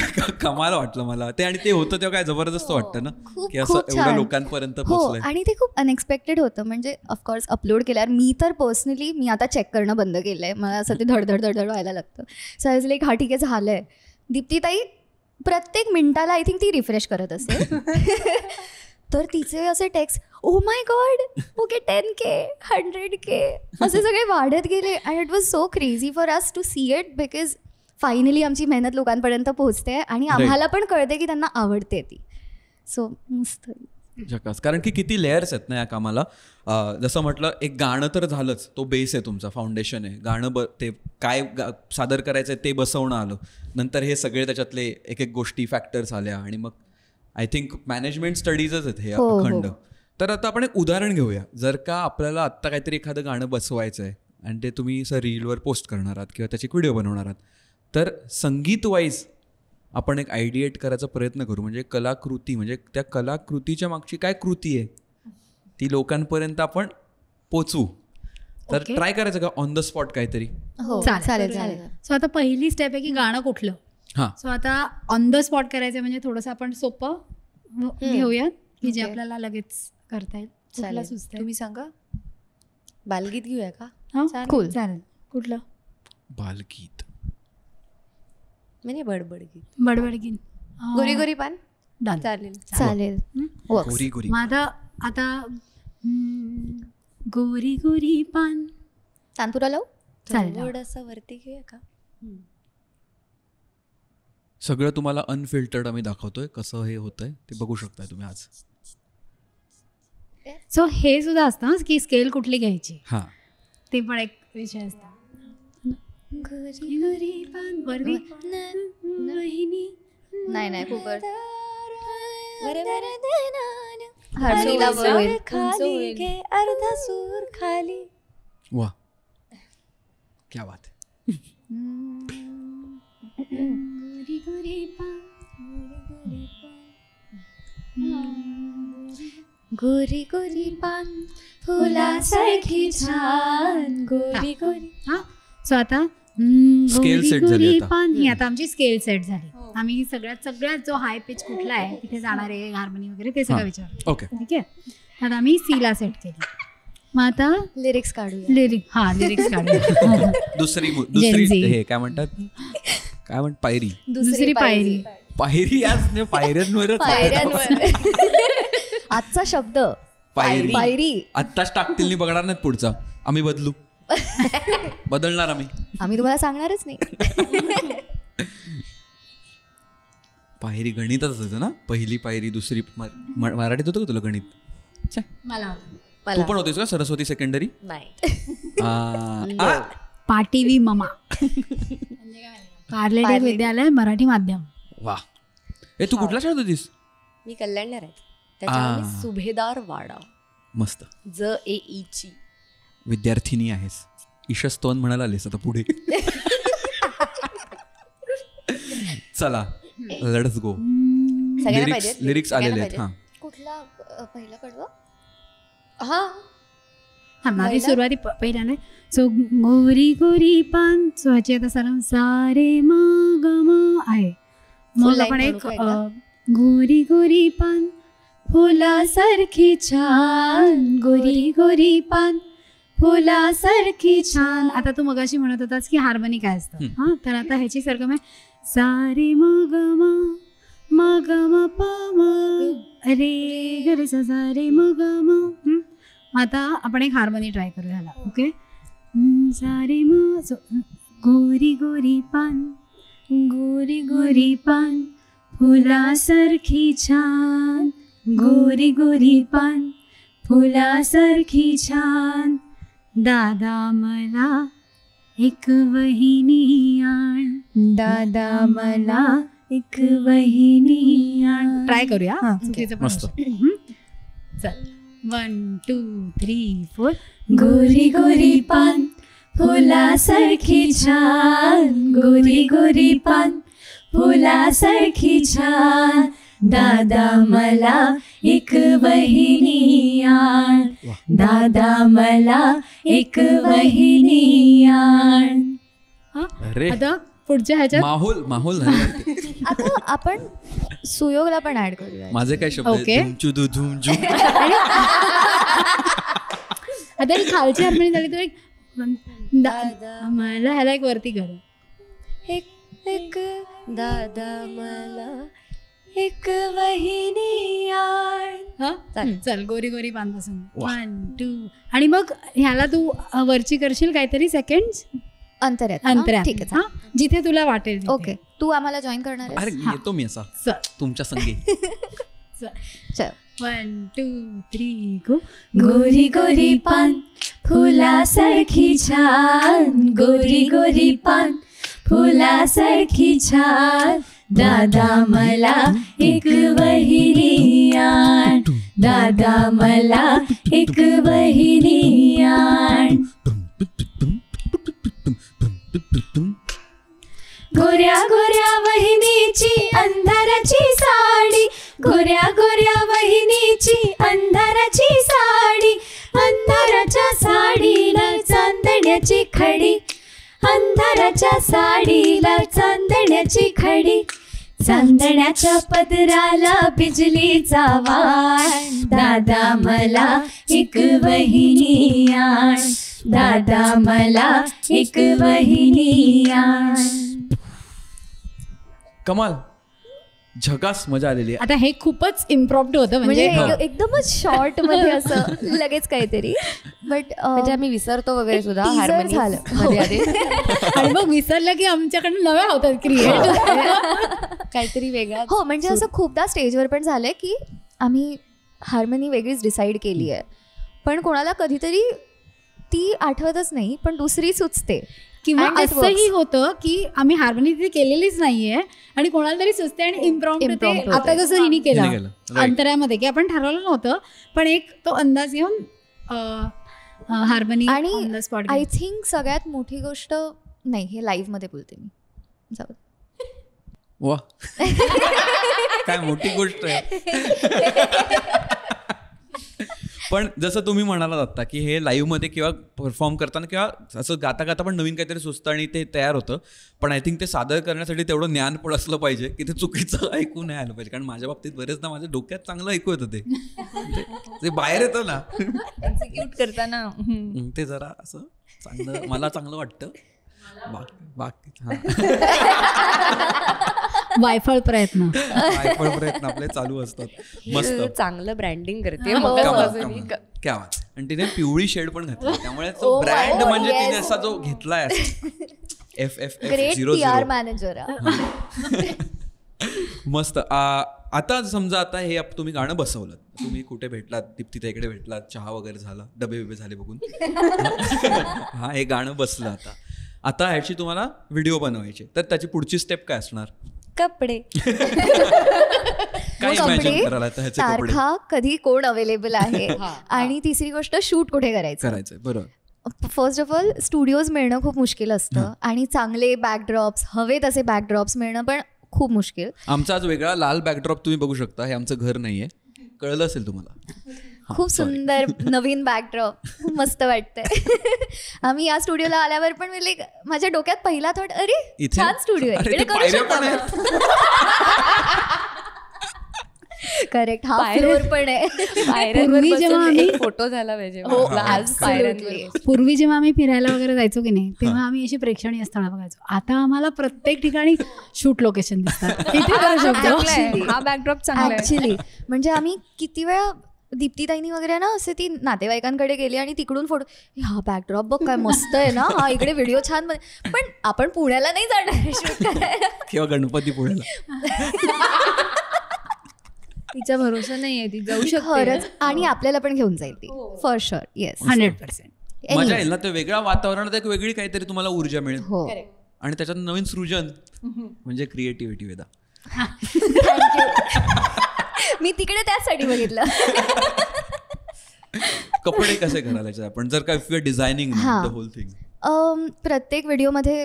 कमाल वाटलं मला ते. आणि ते होतं तेव्हा काय जबरदस्त वाटतं ना की असं एवढ्या लोकांपर्यंत हो पोहोचलंय. आणि ते खूप अनएक्सपेक्टेड होतं. म्हणजे ऑफकोर्स अपलोड केल्यावर मी तर पर्सनली मी आता चेक करणं बंद केलंय. मला असं ते धडधड व्हायला लागतं. सो आय लाईक हा ठीक आहे झालंय. दीप्तीताई प्रत्येक मिनिटाला आय थिंक ती रिफ्रेश करत असेल. तर तिचे असे text oh my God okay 10K 100K असे सगळे वाढत गेले. And it was so crazy for us to see it because finally आमची मेहनत लोकांपर्यंत पोहोचते आणि आम्हाला पण कळते की त्यांना आवडते ती. सो मस्त झकास. कारण की किती लेयर्स आहेत ना या कामाला. जसं म्हटलं एक गाणं तर झालंच, तो बेस आहे तुमचा, फाउंडेशन आहे. गाणं ते काय सादर करायचं आहे ते बसवणं आलं. नंतर हे सगळे त्याच्यातले एक एक गोष्टी फॅक्टर्स आल्या आणि मग आय थिंक मॅनेजमेंट स्टडीजच आहेत हे अखंड. तर आता आपण एक उदाहरण घेऊया. जर का आपल्याला आत्ता काहीतरी एखादं गाणं बसवायचं आहे आणि ते तुम्ही असं रीलवर पोस्ट करणार आहात किंवा त्याची व्हिडिओ बनवणार आहात तर संगीत वाईज आपण एक आयडिएट करायचा प्रयत्न करू. म्हणजे कलाकृती म्हणजे त्या कलाकृतीच्या मागची काय कृती आहे ती लोकांपर्यंत आपण पोचवू. तर ट्राय करायचं का ऑन द स्पॉट काहीतरी. हो चालेल चालेल. सो आता पहिली स्टेप आहे की गाणं कुठलं. हां सो आता ऑन द स्पॉट करायचं म्हणजे थोडंसं आपण सोपं घेऊया की जे आपल्याला लगेच करता येईल. कुठलं सुचतंय तुम्ही सांगा. बालगीत घेऊया का. cool. चालेल. कुठलं बालगीत म्हणजे बडबड गीत. बडबड गीत. गोरी गोरी पान Done. चालेल. चालेल. गोरी गोरी. मग आता गोरी गोरी पान तानपुरा लावू. चालेल. थोडंसं वरती घेऊया का. सगळं तुम्हाला अनफिल्टर्ड आम्ही दाखवतोय कसं हे होतंय ते बघू शकताय तुम्ही आज. सो हे सुद्धा असतं की स्केल कुठली घ्यायची हां ते पण एक विषय असतो. गोरी गोरी पान वरती नाही खूप हार्मोनीला वर होईल. खाली घे अर्धा सूर खाली. वा क्या बात है. गोरी गोरी पान गोरी गोरी पान फुलासारखी छान गोरी गोरी. हा सो आता Scale set झाली गोरी आता. पान ही आता आमची स्केल सेट झाली. आम्ही सगळ्यात जो हाय पिच कुठला आहे तिथे जाणारे हार्मोनी वगैरे ते सगळं विचारलं. ओके ठीक आहे. आता आम्ही सीला सेट केली. मग आता लिरिक्स काढूया. लिरिक्स काढूया. दुसरी Gen Z. हे काय म्हणतात पायरी. दुसरी पायरी. पायरी आज पायऱ्यांवरच आजचा शब्द पायरी. पायरी. आत्ताच टाकतील बघणार नाहीत पुढचा. आम्ही बदलणार आम्ही तुम्हाला सांगणारच नाही. पायरी गणितच असायचं ना. पहिली पायरी दुसरी मराठीत होतं का तुला गणित. मला तू पण होतीस का सरस्वती सेकंडरी. नाही पाटीवी ममा कार्लेटिक विद्यालय मराठी माध्यम. वा. तू कुठल्या शाळेत होतीस. मी कल्याणला राहते त्याच्यामध्ये सुभेदार वाडा. मस्त. ज.ए.ई. विद्यार्थिनी आहेस. ईशस्तोन म्हणायला आलीस आता पुढे. चला लेट्स गो. सगळ्यांना पाहिजे लिरिक्स आलेले आहेत. हां कुठला पहिला कडवं. हा माझी सुरुवाती पहिल्याने. सो गोरी गोरी पान. सो ह्याची आता सर्व सारे मग आहे. मग आपण एक गोरी गोरी पान फुलासारखी छान गोरी गोरी पान फुलासारखी छान. आता तू मगाशी म्हणत होतास की हार्मोनी काय असतं. हा तर आता ह्याची सरगम आहे सारे मग म प म रे ग रे सा रे मग म. आता आपण एक हार्मोनी ट्राय करू ह्याला. ओके. सारे म गोरी गोरी पान गोरी गोरी पान फुलासारखी छान गोरी गोरी पान फुलासारखी छान. दादा मला एक वहिनी आण दादा मला एक वहिनी आण. ट्राय करूया. चुकीचं पण मस्त. चल 1 2 3 4. गोरी गोरी पान फुलासारखी छान, गोरी गोरी पान फुलासारखी छान, दादा मला एक वहिनी आण, दादा मला एक वहिनी आण. अरे आता पुढच्या ह्याच्यात माहोल झाले. आता आपण सुयोगला पण ऍड करूया. माझे काय शब्द Okay. धुमचुदू धुमझुम. आता ही खालची हार्मोनी झाली तर एक मला ह्याला एक वरती कर. एक दादा मला एक वहिनी आण. हा चल गोरी गोरी पान पासून 1 2 आणि मग ह्याला तू वरची करशील काहीतरी सेकंड अंतर्यात अंतऱ्यात. ठीक आहे हा जिथे तुला वाटेल तिथे. ओके. तू आम्हाला जॉईन करणार अरे आहेस? येतो मी असा चल तुमच्या संगी. चल. 1 2 3 गो. गोरी गोरी पान फुलासारखी छान, गोरी गोरी पान फुलासारखी छान, दादा मला एक वहिनी आण, दादा मला एक वहिनी आण. गोऱ्या गोऱ्या वहिनीची अंधाराची साडी, गोऱ्या गोऱ्या वहिनीची अंधाराची साडी, अंधाराच्या साडीला चांदण्याची खडी, अंधाराच्या साडीला चांदण्याची खडी, चांदण्याच्या पदराला बिजलीचा वाण, दादा मला एक वहिनी आण, दादा मला एक वहिनी आण. कमाल, झकास, मजा आलेली आहे. आता हे खूपच इम्प्रॉम्प्ट होतं म्हणजे म्हणजे एकदमच शॉर्ट मध्ये असं लगेच काहीतरी. बट म्हणजे आम्ही विसरतो वगैरे सुद्धा Teaser हार्मोनी झालं. मध्ये आधी. आणि मग विसरलं की आमच्याकडे नव्या होतात क्रिएट. काहीतरी वेगळा. हो म्हणजे असं खूपदा स्टेजवर पण झालंय की आम्ही हार्मनी वेगळीच डिसाईड केली आहे, पण कोणाला कधीतरी ती आठवतच नाही पण दुसरी सुचते. किंवा And it असंही works. होतं की आम्ही हार्मोनी तिथे केलेलीच नाहीये आणि कोणाला तरी सुचते आणि इम्प्रॉम्प्ट Impromptu होते. आता होते. जसं हिने हिने केलं केलं, right. अंतरामध्ये की आपण ठरवलं नव्हतं पण एक तो अंदाज येऊन हार्मोनी आणि on the spot. I think सगळ्यात मोठी गोष्ट नाही, हे लाईव्ह मध्ये बोलते मी. जाऊ दे. वा काय मोठी गोष्ट आहे. पण जसं तुम्ही म्हणालात आता की हे लाईव्ह मध्ये किंवा परफॉर्म करताना किंवा असं गाता गाता पण नवीन काहीतरी सुचतं आणि ते तयार होतं, पण आय थिंक ते सादर करण्यासाठी तेवढं ज्ञान पण असलं पाहिजे की ते चुकीचं ऐकू नाही आलं पाहिजे. कारण माझ्या बाबतीत बरेचदा माझ्या डोक्यात चांगलं ऐकू येतं ते बाहेर येतं ना एक्झिक्यूट करताना ते जरा असं चांगलं मला चांगलं वाटतं. बाकी वायफळ प्रयत्न पण प्रयत्न आपले चालू असतात. मस्त, चांगलं ब्रँडिंग करते. क्या बात. आणि तिने पिवळी शेड पण घातली, त्यामुळे Oh my ब्रँड God, म्हणजे तिने yes. असा जो घेतलाय ग्रेट PR मॅनेजर. मस्त. आता समजा आता हे तुम्ही गाणं बसवलं, तुम्ही कुठे भेटलात, दीप्ती ताईकडे भेटलात, चहा वगैरे झाला, डबे बिबे झाले बघून हा हे गाणं बसलं. आता ह्याची तुम्हाला व्हिडिओ बनवायची, तर त्याची पुढची स्टेप काय असणार? कपडे. काय इमॅजिन करायला आता ह्याचे कपडे तारखा, कधी कोण अवेलेबल आहे, आणि तिसरी गोष्ट शूट कुठे करायचं. करायचंय. बरोबर. फर्स्ट ऑफ ऑल स्टुडिओज मिळणं खूप मुश्किल असतं आणि चांगले बॅकड्रॉप्स, हवे तसे बॅकड्रॉप्स मिळणं पण खूप मुश्किल. आमचा आज वेगळा लाल बॅकड्रॉप तुम्ही बघू शकता. हे आमचं घर नाहीये, कळलं असेल तुम्हाला. खूप सुंदर नवीन बॅकड्रॉप, खूप मस्त वाटतंय. आम्ही या स्टुडिओला आल्यावर पण माझ्या डोक्यात पहिला थॉट, अरे इथे? छान स्टुडिओ आहे, अरे, इकडे ते करू पायऱ्या शकतो पण आपण. करेक्ट, हा फ्लोअर पण आहे. पूर्वी जेव्हा आम्ही फोटो झाला पाहिजे. हो, आज absolutely. पूर्वी जेव्हा आम्ही फिरायला वगैरे जायचो की नाही तेव्हा आम्ही अशी प्रेक्षणीय स्थळं बघायचो. आता आम्हाला प्रत्येक ठिकाणी शूट लोकेशन दिसतात, तिथे करू शकतो. Actually. हा बॅकड्रॉप चांगला आहे. ऍक्च्युली म्हणजे आम्ही किती वेळा दीप्तीताईंनी वगैरे ना असे ती नातेवाईकांकडे गेली आणि तिकडून फोटो, हा बॅकड्रॉप बघ काय मस्त आहे ना, हा इकडे व्हिडिओ छान पण आपण पुण्याला नाही जाणार शूट करायला. किंवा गणपती पुढेला. तिचा भरोसा नाहीये, ती जाऊ शकते. खरंच, आणि आपल्याला पण घेऊन जाईल ती फॉर शुअर. येस, 100%. मजा येईल ना, ते वेगळ्या वातावरणात एक वेगळी काहीतरी तुम्हाला ऊर्जा मिळेल हो. आणि त्याच्यात नवीन सृजन म्हणजे क्रिएटिव्हिटी वेदा. थँक्यू. मी तिकडे त्याचसाठी बघितलं. कपडे कसे घालायचे आपण जर काय डिझायनिंग हां. The whole thing? प्रत्येक व्हिडिओमध्ये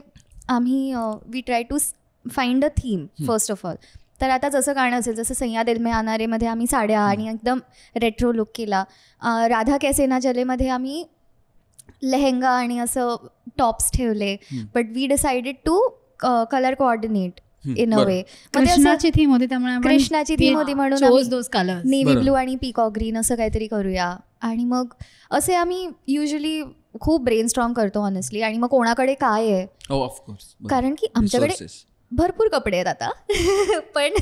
आम्ही we try to find a theme first of all. तर आता जसं गाणं असेल, जसं सैया दिल में आनारेमध्ये आम्ही साड्या आणि एकदम रेट्रो लुक केला. राधा कैसे ना चलेमध्ये आम्ही लेहेंगा आणि असं टॉप्स ठेवले. But we decided to colour coordinate in a way. कृष्णाची थीम होती त्यामुळे आपण कृष्णाची थीम होती म्हणून chose those colors. Navy blue आणि पीकॉक ग्रीन असं काहीतरी करूया. आणि मग असे आम्ही युजली खूप ब्रेनस्टॉर्म करतो ऑनेस्टली. आणि मग कोणाकडे काय आहे, ऑफकोर्स, कारण की आमच्याकडे भरपूर कपडे आहेत आता. पण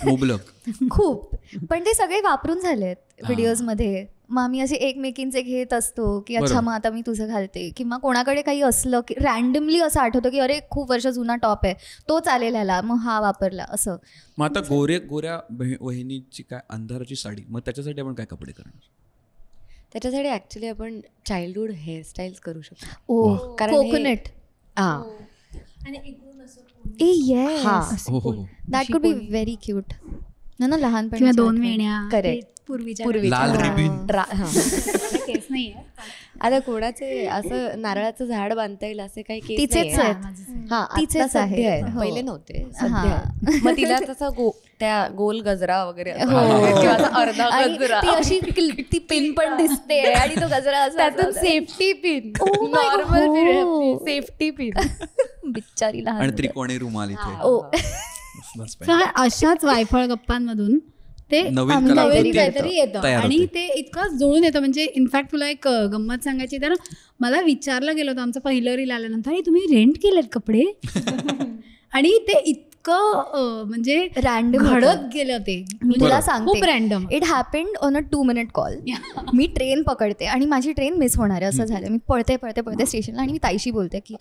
खूप, पण ते सगळे वापरून झालेत व्हिडिओजमध्ये. मग आम्ही असे एकमेकींचे घेत असतो की अच्छा मग आता मी तुझं घालते. किंवा कोणाकडे काही असलं की रँडमली असं आठवतं की अरे खूप वर्ष जुना टॉप आहे, तो चालेल ह्याला, मग हा वापरला असं. मग आता गोऱ्या वहिनीची काय अंधाराची साडी, मग त्याच्यासाठी आपण काय कपडे करणार? त्याच्यासाठी ॲक्च्युली आपण चाइल्डहुड हेअरस्टाईल्स करू शकतो. ओ, कारण कोकोनट. हां, येस, हो. That could be very cute. ना लहानपणी किंवा 2 वेण्या. Correct. पूर्वीच्या लाल रिबीन. केस नाही आता कोणाचे असं नारळाचं झाड बांधता येईल असे काही केस तिचेच नाहीये. आहेत. हां, तिचेच आता सध्या आहेत. आहेत. हो. पहिले नव्हते, हां. सध्या आहेत. मग तिला तसा त्या गोल गजरा वगैरे हो. किंवा असा अर्धा आणि गजरा. ती अशी ती पिन पण दिसते आणि तो गजरा असा त्यातून safety pin, Oh my normal God. Safety pin. बिचारी लहान आणि मुलं. त्रिकोणी रुमाल इथे. ओ, बस तर अशाच वायफळ गप्पांमधून ते नवीन नवीन कलाकृती काहीतरी येतं तयार आणि होते. ते इतकं जुळून येतं. म्हणजे इनफॅक्ट तुला एक गंमत सांगायची तर मला विचारलं गेलं होतं आमचं पहिलं रील आल्यानंतर, आणि तुम्ही रेंट केलेत कपडे? आणि ते इतकं म्हणजे रॅन्डम घडत गेलं ते. मी तुला सांगते, खूप random. It happened on a 2 minute call. Me train पकडते आणि माझी ट्रेन मिस होणार आहे असं झालं. मी पळते स्टेशनला आणि मी ताईशी बोलते की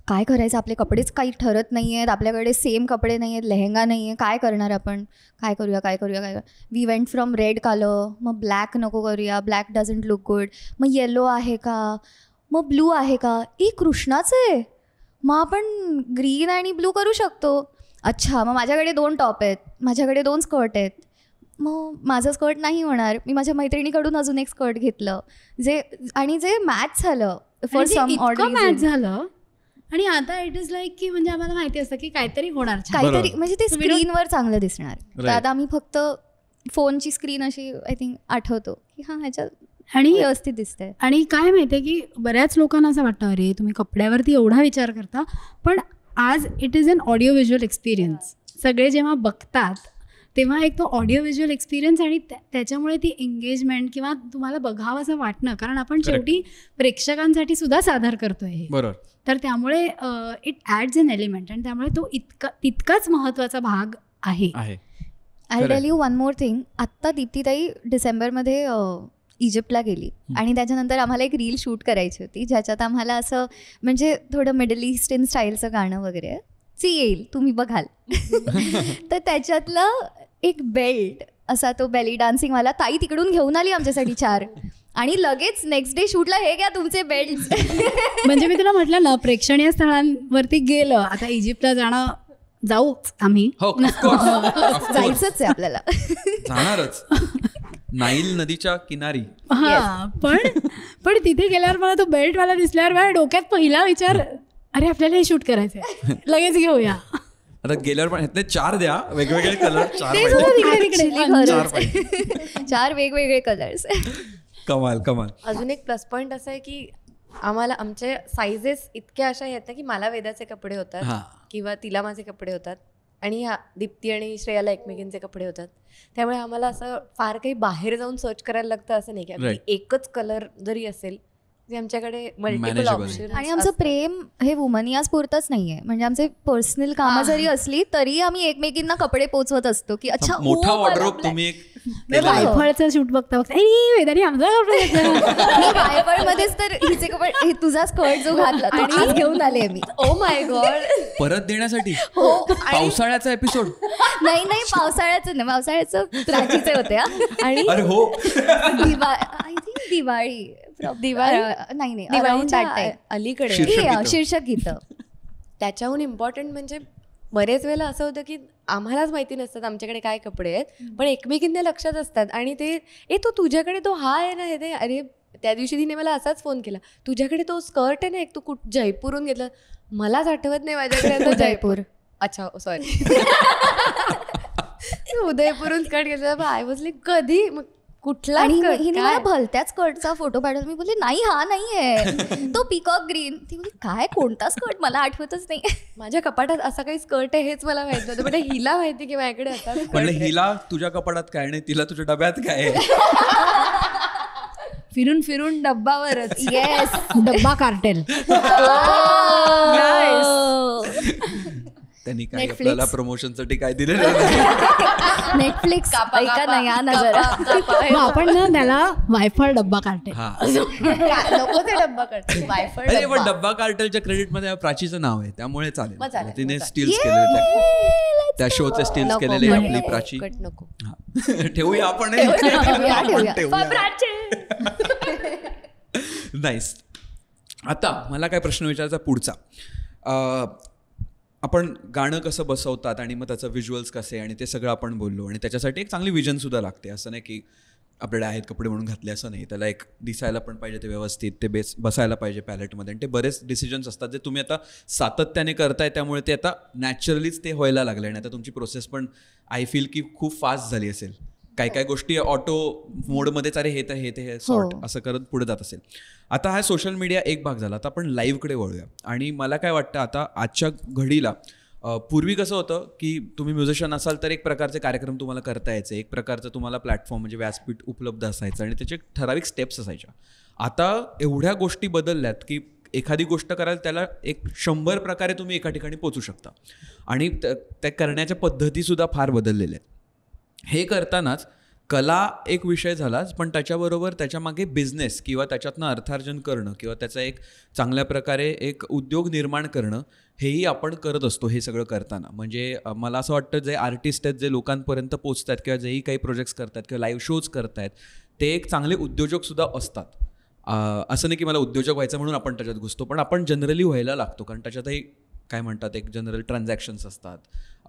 काय करायचं, आपले कपडेच काही ठरत नाही आहेत, आपल्याकडे सेम कपडे नाही आहेत, लेहेंगा नाही आहे, काय करणार आपण, काय करूया. We went from red colour, मग ब्लॅक नको करूया, ब्लॅक डझंट लुक गुड, मग येलो आहे का, मग ब्लू आहे का, कृष्णाचं आहे, मग आपण ग्रीन आणि ब्लू करू शकतो. अच्छा, मग माझ्याकडे 2 टॉप आहेत, माझ्याकडे 2 स्कर्ट आहेत, मग माझं स्कर्ट नाही होणार, मी माझ्या मैत्रिणीकडून अजून एक स्कर्ट घेतलं जे मॅच झालं फॉर सम ऑड मॅच झालं. आणि आता इट इज लाईक की म्हणजे आम्हाला माहिती असतं की काहीतरी होणार, काहीतरी म्हणजे ते स्क्रीनवर चांगलं दिसणार. तर Right. आता आम्ही फक्त फोनची स्क्रीन अशी आय थिंक आठवतो की हां ह्याच्यात आणि व्यवस्थित दिसतंय. आणि काय माहितीये की बऱ्याच लोकांना असं वाटतं अरे तुम्ही कपड्यावरती एवढा विचार करता, पण आज it is an audio visual experience. सगळे जेव्हा बघतात तेव्हा एक तो ऑडिओ व्हिज्युअल एक्सपिरियन्स आणि त्याच्यामुळे ती एंगेजमेंट किंवा तुम्हाला बघावं असं वाटणं, कारण आपण शेवटी प्रेक्षकांसाठी सुद्धा सादर करतोय हे. बरोबर. तर त्यामुळे इट ॲड्स एन एलिमेंट आणि त्यामुळे तो तितकाच महत्त्वाचा भाग आहे. I tell you one more thing. आत्ता दीप्तीताई डिसेंबरमध्ये इजिप्तला गेली आणि त्याच्यानंतर आम्हाला एक रील शूट करायची होती ज्याच्यात आम्हाला असं म्हणजे थोडं मिडल ईस्टर्न स्टाईलचं गाणं वगैरे येईल, तुम्ही बघाल. तर त्याच्यातलं एक बेल्ट असा तो बेली डान्सिंगवाला ताई तिकडून घेऊन आली आमच्यासाठी 4 आणि लगेच नेक्स्ट डे शूटला हे घ्या तुमचे बेल्ट. म्हणजे मी तुला म्हटलं ना प्रेक्षणीय स्थळांवरती गेलं, आता इजिप्तला जाऊ आम्ही, जायचंच आहे आपल्याला, जाणारच नाईल नदीच्या किनारी. हा पण तिथे गेल्यावर मला तो बेल्टवाला दिसल्यावर माझ्या डोक्यात पहिला विचार अरे आपल्याला हे शूट करायचंय, लगेच घेऊया. आता गेल्यावर पण ह्यातले 4 द्या वेगवेगळे कलर, 4 वेगवेगळे कलर्स. कमाल. अजून एक प्लस पॉईंट असा आहे की आम्हाला आमचे साईजेस इतक्या अशा येतात की मला वेदाचे कपडे होतात किंवा तिला माझे कपडे होतात आणि ह्या दीप्ती आणि श्रेयाला एकमेकींचे कपडे होतात. त्यामुळे आम्हाला असं फार काही बाहेर जाऊन सर्च करायला लागतं असं नाही की अगदी एकच कलर जरी असेल जे आमच्याकडे मल्टिपल ऑप्शन. आणि आमचं प्रेम हे वुमनियाज पुरतच नाहीये, म्हणजे आमचे पर्सनल कामं जरी असली तरी आम्ही एकमेकींना कपडे पोचवत असतो की अच्छा मोठा वॉर्डरोब तुम्ही एक वायफळचं शूट बघता वेदानी आमचा वायफळमध्येच तर हिचे कपडे, हे तुझा स्कर्ट जो घातला तो आज घेऊन आले मी. ओ माय गॉड, परत देण्यासाठी हो, पावसाळ्याचा एपिसोड. नाही पावसाळ्याचं नाही, पावसाळ्याचं प्राचीचे होते. आणि अरे हो, आय थिंक दिवाळी नाही दिवाळीच्या अलीकडे शीर्षक गीतं. त्याच्याहून इम्पॉर्टंट म्हणजे बरेच वेळेला असं होतं की आम्हालाच माहिती नसतात आमच्याकडे काय कपडे आहेत, पण एकमेकींना लक्षात असतात आणि ते तो तुझ्याकडे तो हा आहे ना हे ते, अरे त्या दिवशी तिने मला असाच फोन केला, तुझ्याकडे तो स्कर्ट आहे ना एक, तू जयपूरहून घेतला. मलाच आठवत नाही माझ्याकडे आता जयपूर. अच्छा सॉरी. उदयपूरहून स्कर्ट घेतला. आय वॉज लाईक कधी, कुठला आणि skirt? हिने काय? मला भलत्याच स्कर्टचा फोटो पाठवला. मी बोलले नाही हा नाही आहे तो पिकॉक ग्रीन. ती बोलली काय कोणता स्कर्ट मला आठवतच नाही. माझ्या कपाटात असा काही स्कर्ट आहे हेच मला माहित नव्हतं, पण हिला माहिती की माझ्याकडे असा skirt म्हणलं आहे. हिला तुझ्या कपाटात काय नाही, तिला तुझ्या डब्यात काय आहे. फिरून फिरून डब्बावरच. येस. डब्बा कार्टेल. त्यांनी काही Netflix. आपल्याला प्रमोशनसाठी काय दिलेलं नाही. नेटफ्लिक्स ऐका ना या ना जरा. मग आपण ना त्याला वायफळ डब्बा कार्टेल. हा नको ते डब्बा करते वायफळ अरे पण डब्बा. डब्बा कार्टेलच्या क्रेडिटमध्ये प्राचीचं नाव आहे त्यामुळे मग चालेल. चालेल, तिने मग स्टील्स केले, त्या शोचे स्टील्स नको, केलेले नको, आपली नको, प्राची. कट नको. हा. ठेवूया आपण नाईस. आता मला काय प्रश्न विचारायचा पुढचा. आपण गाणं कसं बसवतात आणि मग त्याचं व्हिज्युअल्स कसे आणि ते सगळं आपण बोललो, आणि त्याच्यासाठी एक चांगली विजनसुद्धा लागते. असं नाही की आपल्याकडे आहेत कपडे म्हणून घातले असं नाही, त्याला एक दिसायला पण पाहिजे ते व्यवस्थित, ते बसायला पाहिजे पॅलेटमध्ये. आणि ते बरेच डिसिजन्स असतात जे तुम्ही आता सातत्याने करताय, त्यामुळे ते आता नॅचरलीच ते व्हायला लागले. आणि आता तुमची प्रोसेस पण आय फील की खूप फास्ट झाली असेल. काय गोष्टी ऑटो मोडमध्येच, अरे हे सॉर्ट असं करत पुढे जात असेल. आता हा सोशल मीडिया एक भाग झाला, आता आपण लाईव्हकडे वळूया. आणि मला काय वाटतं आता आजच्या घडीला, पूर्वी कसं होतं की तुम्ही म्युझिशियन असाल तर एक प्रकारचे कार्यक्रम तुम्हाला करता यायचे, एक प्रकारचं तुम्हाला प्लॅटफॉर्म म्हणजे व्यासपीठ उपलब्ध असायचं आणि त्याचे ठराविक स्टेप्स असायच्या. आता एवढ्या गोष्टी बदलल्यात की एखादी गोष्ट कराल त्याला एक 100 प्रकारे तुम्ही एका ठिकाणी पोचू शकता. आणि त्या करण्याच्या पद्धतीसुद्धा फार बदललेल्या आहेत. हे करतानाच कला एक विषय झालाच, पण त्याच्याबरोबर त्याच्यामागे बिझनेस किंवा त्याच्यातनं अर्थार्जन करणं किंवा त्याचा एक चांगल्या प्रकारे एक उद्योग निर्माण करणं हेही आपण करत असतो हे सगळं करताना. म्हणजे मला असं वाटतं जे आर्टिस्ट आहेत, जे लोकांपर्यंत पोचत आहेत किंवा जेही काही प्रोजेक्ट्स करतात किंवा लाईव्ह शोज करत आहेत, ते एक चांगले उद्योजकसुद्धा असतात. असं नाही की मला उद्योजक व्हायचं म्हणून आपण त्याच्यात घुसतो, पण आपण जनरली व्हायला लागतो, कारण त्याच्यातही काय म्हणतात एक जनरल ट्रान्झॅक्शन्स असतात,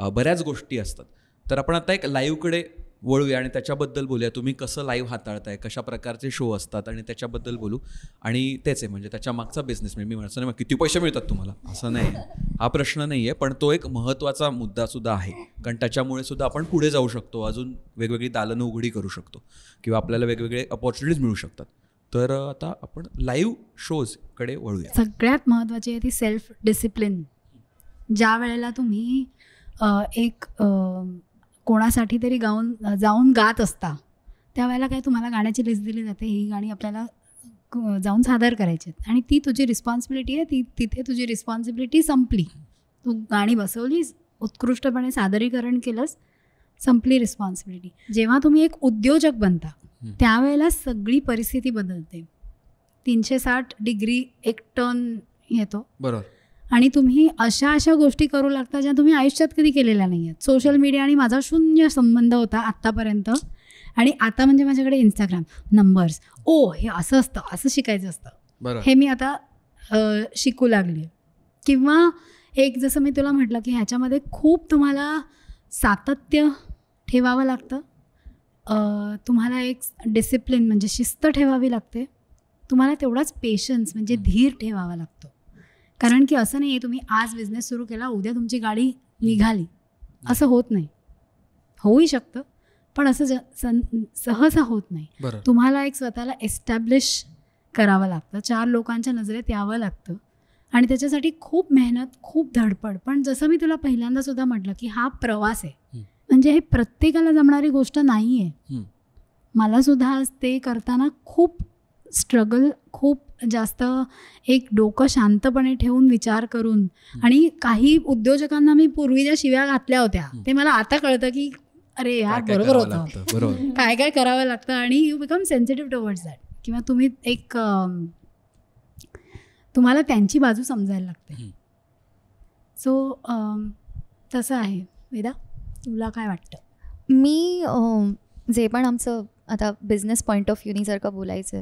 बऱ्याच गोष्टी असतात. तर आपण आता एक लाईव्हकडे वळूया आणि त्याच्याबद्दल बोलूया. तुम्ही कसं लाईव्ह हाताळताय, कशा प्रकारचे शो असतात आणि त्याच्याबद्दल बोलू. आणि तेच आहे म्हणजे त्याच्या मागचा बिझनेस. मी म्हणतो नाही किती पैसे मिळतात तुम्हाला, असं नाही आहे, हा प्रश्न नाही आहे, पण तो एक महत्त्वाचा मुद्दासुद्धा आहे. कारण त्याच्यामुळे सुद्धा आपण पुढे जाऊ शकतो, अजून वेगवेगळी दालनं उघडी करू शकतो किंवा आपल्याला वेगवेगळे अपॉर्च्युनिटीज मिळू शकतात. तर आता आपण लाईव्ह शोजकडे वळूया. सगळ्यात महत्त्वाची आहे ती सेल्फ डिसिप्लिन. ज्या वेळेला तुम्ही एक कोणासाठी तरी जाऊन गात असता, त्यावेळेला काय तुम्हाला गाण्याची लिस्ट दिली जाते, ही गाणी आपल्याला जाऊन सादर करायची आहेत आणि ती तुझी रिस्पॉन्सिबिलिटी आहे. तिथे तुझी रिस्पॉन्सिबिलिटी संपली. तू गाणी बसवलीस, उत्कृष्टपणे सादरीकरण केलंस, संपली रिस्पॉन्सिबिलिटी. जेव्हा तुम्ही एक उद्योजक बनता त्यावेळेला सगळी परिस्थिती बदलते. 360 डिग्री एक टर्न येतो. बरोबर. आणि तुम्ही अशा गोष्टी करू लागता ज्या तुम्ही आयुष्यात कधी केलेल्या नाही आहेत. सोशल मीडिया आणि माझा शून्य संबंध होता आत्तापर्यंत, आणि आता म्हणजे माझ्याकडे इंस्टाग्राम, नंबर्स, हे असं असतं, असं शिकायचं असतं, हे मी आता शिकू लागली. किंवा एक जसं मी तुला म्हटलं की ह्याच्यामध्ये खूप तुम्हाला सातत्य ठेवावं लागतं, तुम्हाला एक डिसिप्लिन म्हणजे शिस्त ठेवावी लागते, तुम्हाला तेवढाच पेशन्स म्हणजे धीर ठेवावा लागतो. कारण की असं नाही आहे तुम्ही आज बिझनेस सुरू केला, उद्या तुमची गाडी निघाली, असं होत नाही. होऊही शकतं पण असं सहसा होत नाही. तुम्हाला एक स्वतःला एस्टॅब्लिश करावं लागतं, 4 लोकांच्या नजरेत यावं लागतं आणि त्याच्यासाठी खूप मेहनत, खूप धडपड. पण जसं मी तुला पहिल्यांदा सुद्धा म्हटलं की हा प्रवास आहे, म्हणजे हे प्रत्येकाला जमणारी गोष्ट नाही आहे. मला सुद्धा ते करताना खूप स्ट्रगल, खूप जास्त एक डोकं शांतपणे ठेवून विचार करून, आणि काही उद्योजकांना मी पूर्वी ज्या शिव्या घातल्या होत्या ते मला आता कळतं की अरे यार बरोबर होतं, काय काय करावं लागतं. आणि you become sensitive towards that, किंवा तुम्ही एक तुम्हाला त्यांची बाजू समजायला लागते. सो तसं आहे. वेदा, तुला काय वाटतं? मी जे पण आमचं आता बिझनेस पॉईंट ऑफ व्ह्यूनी जर का बोलायचं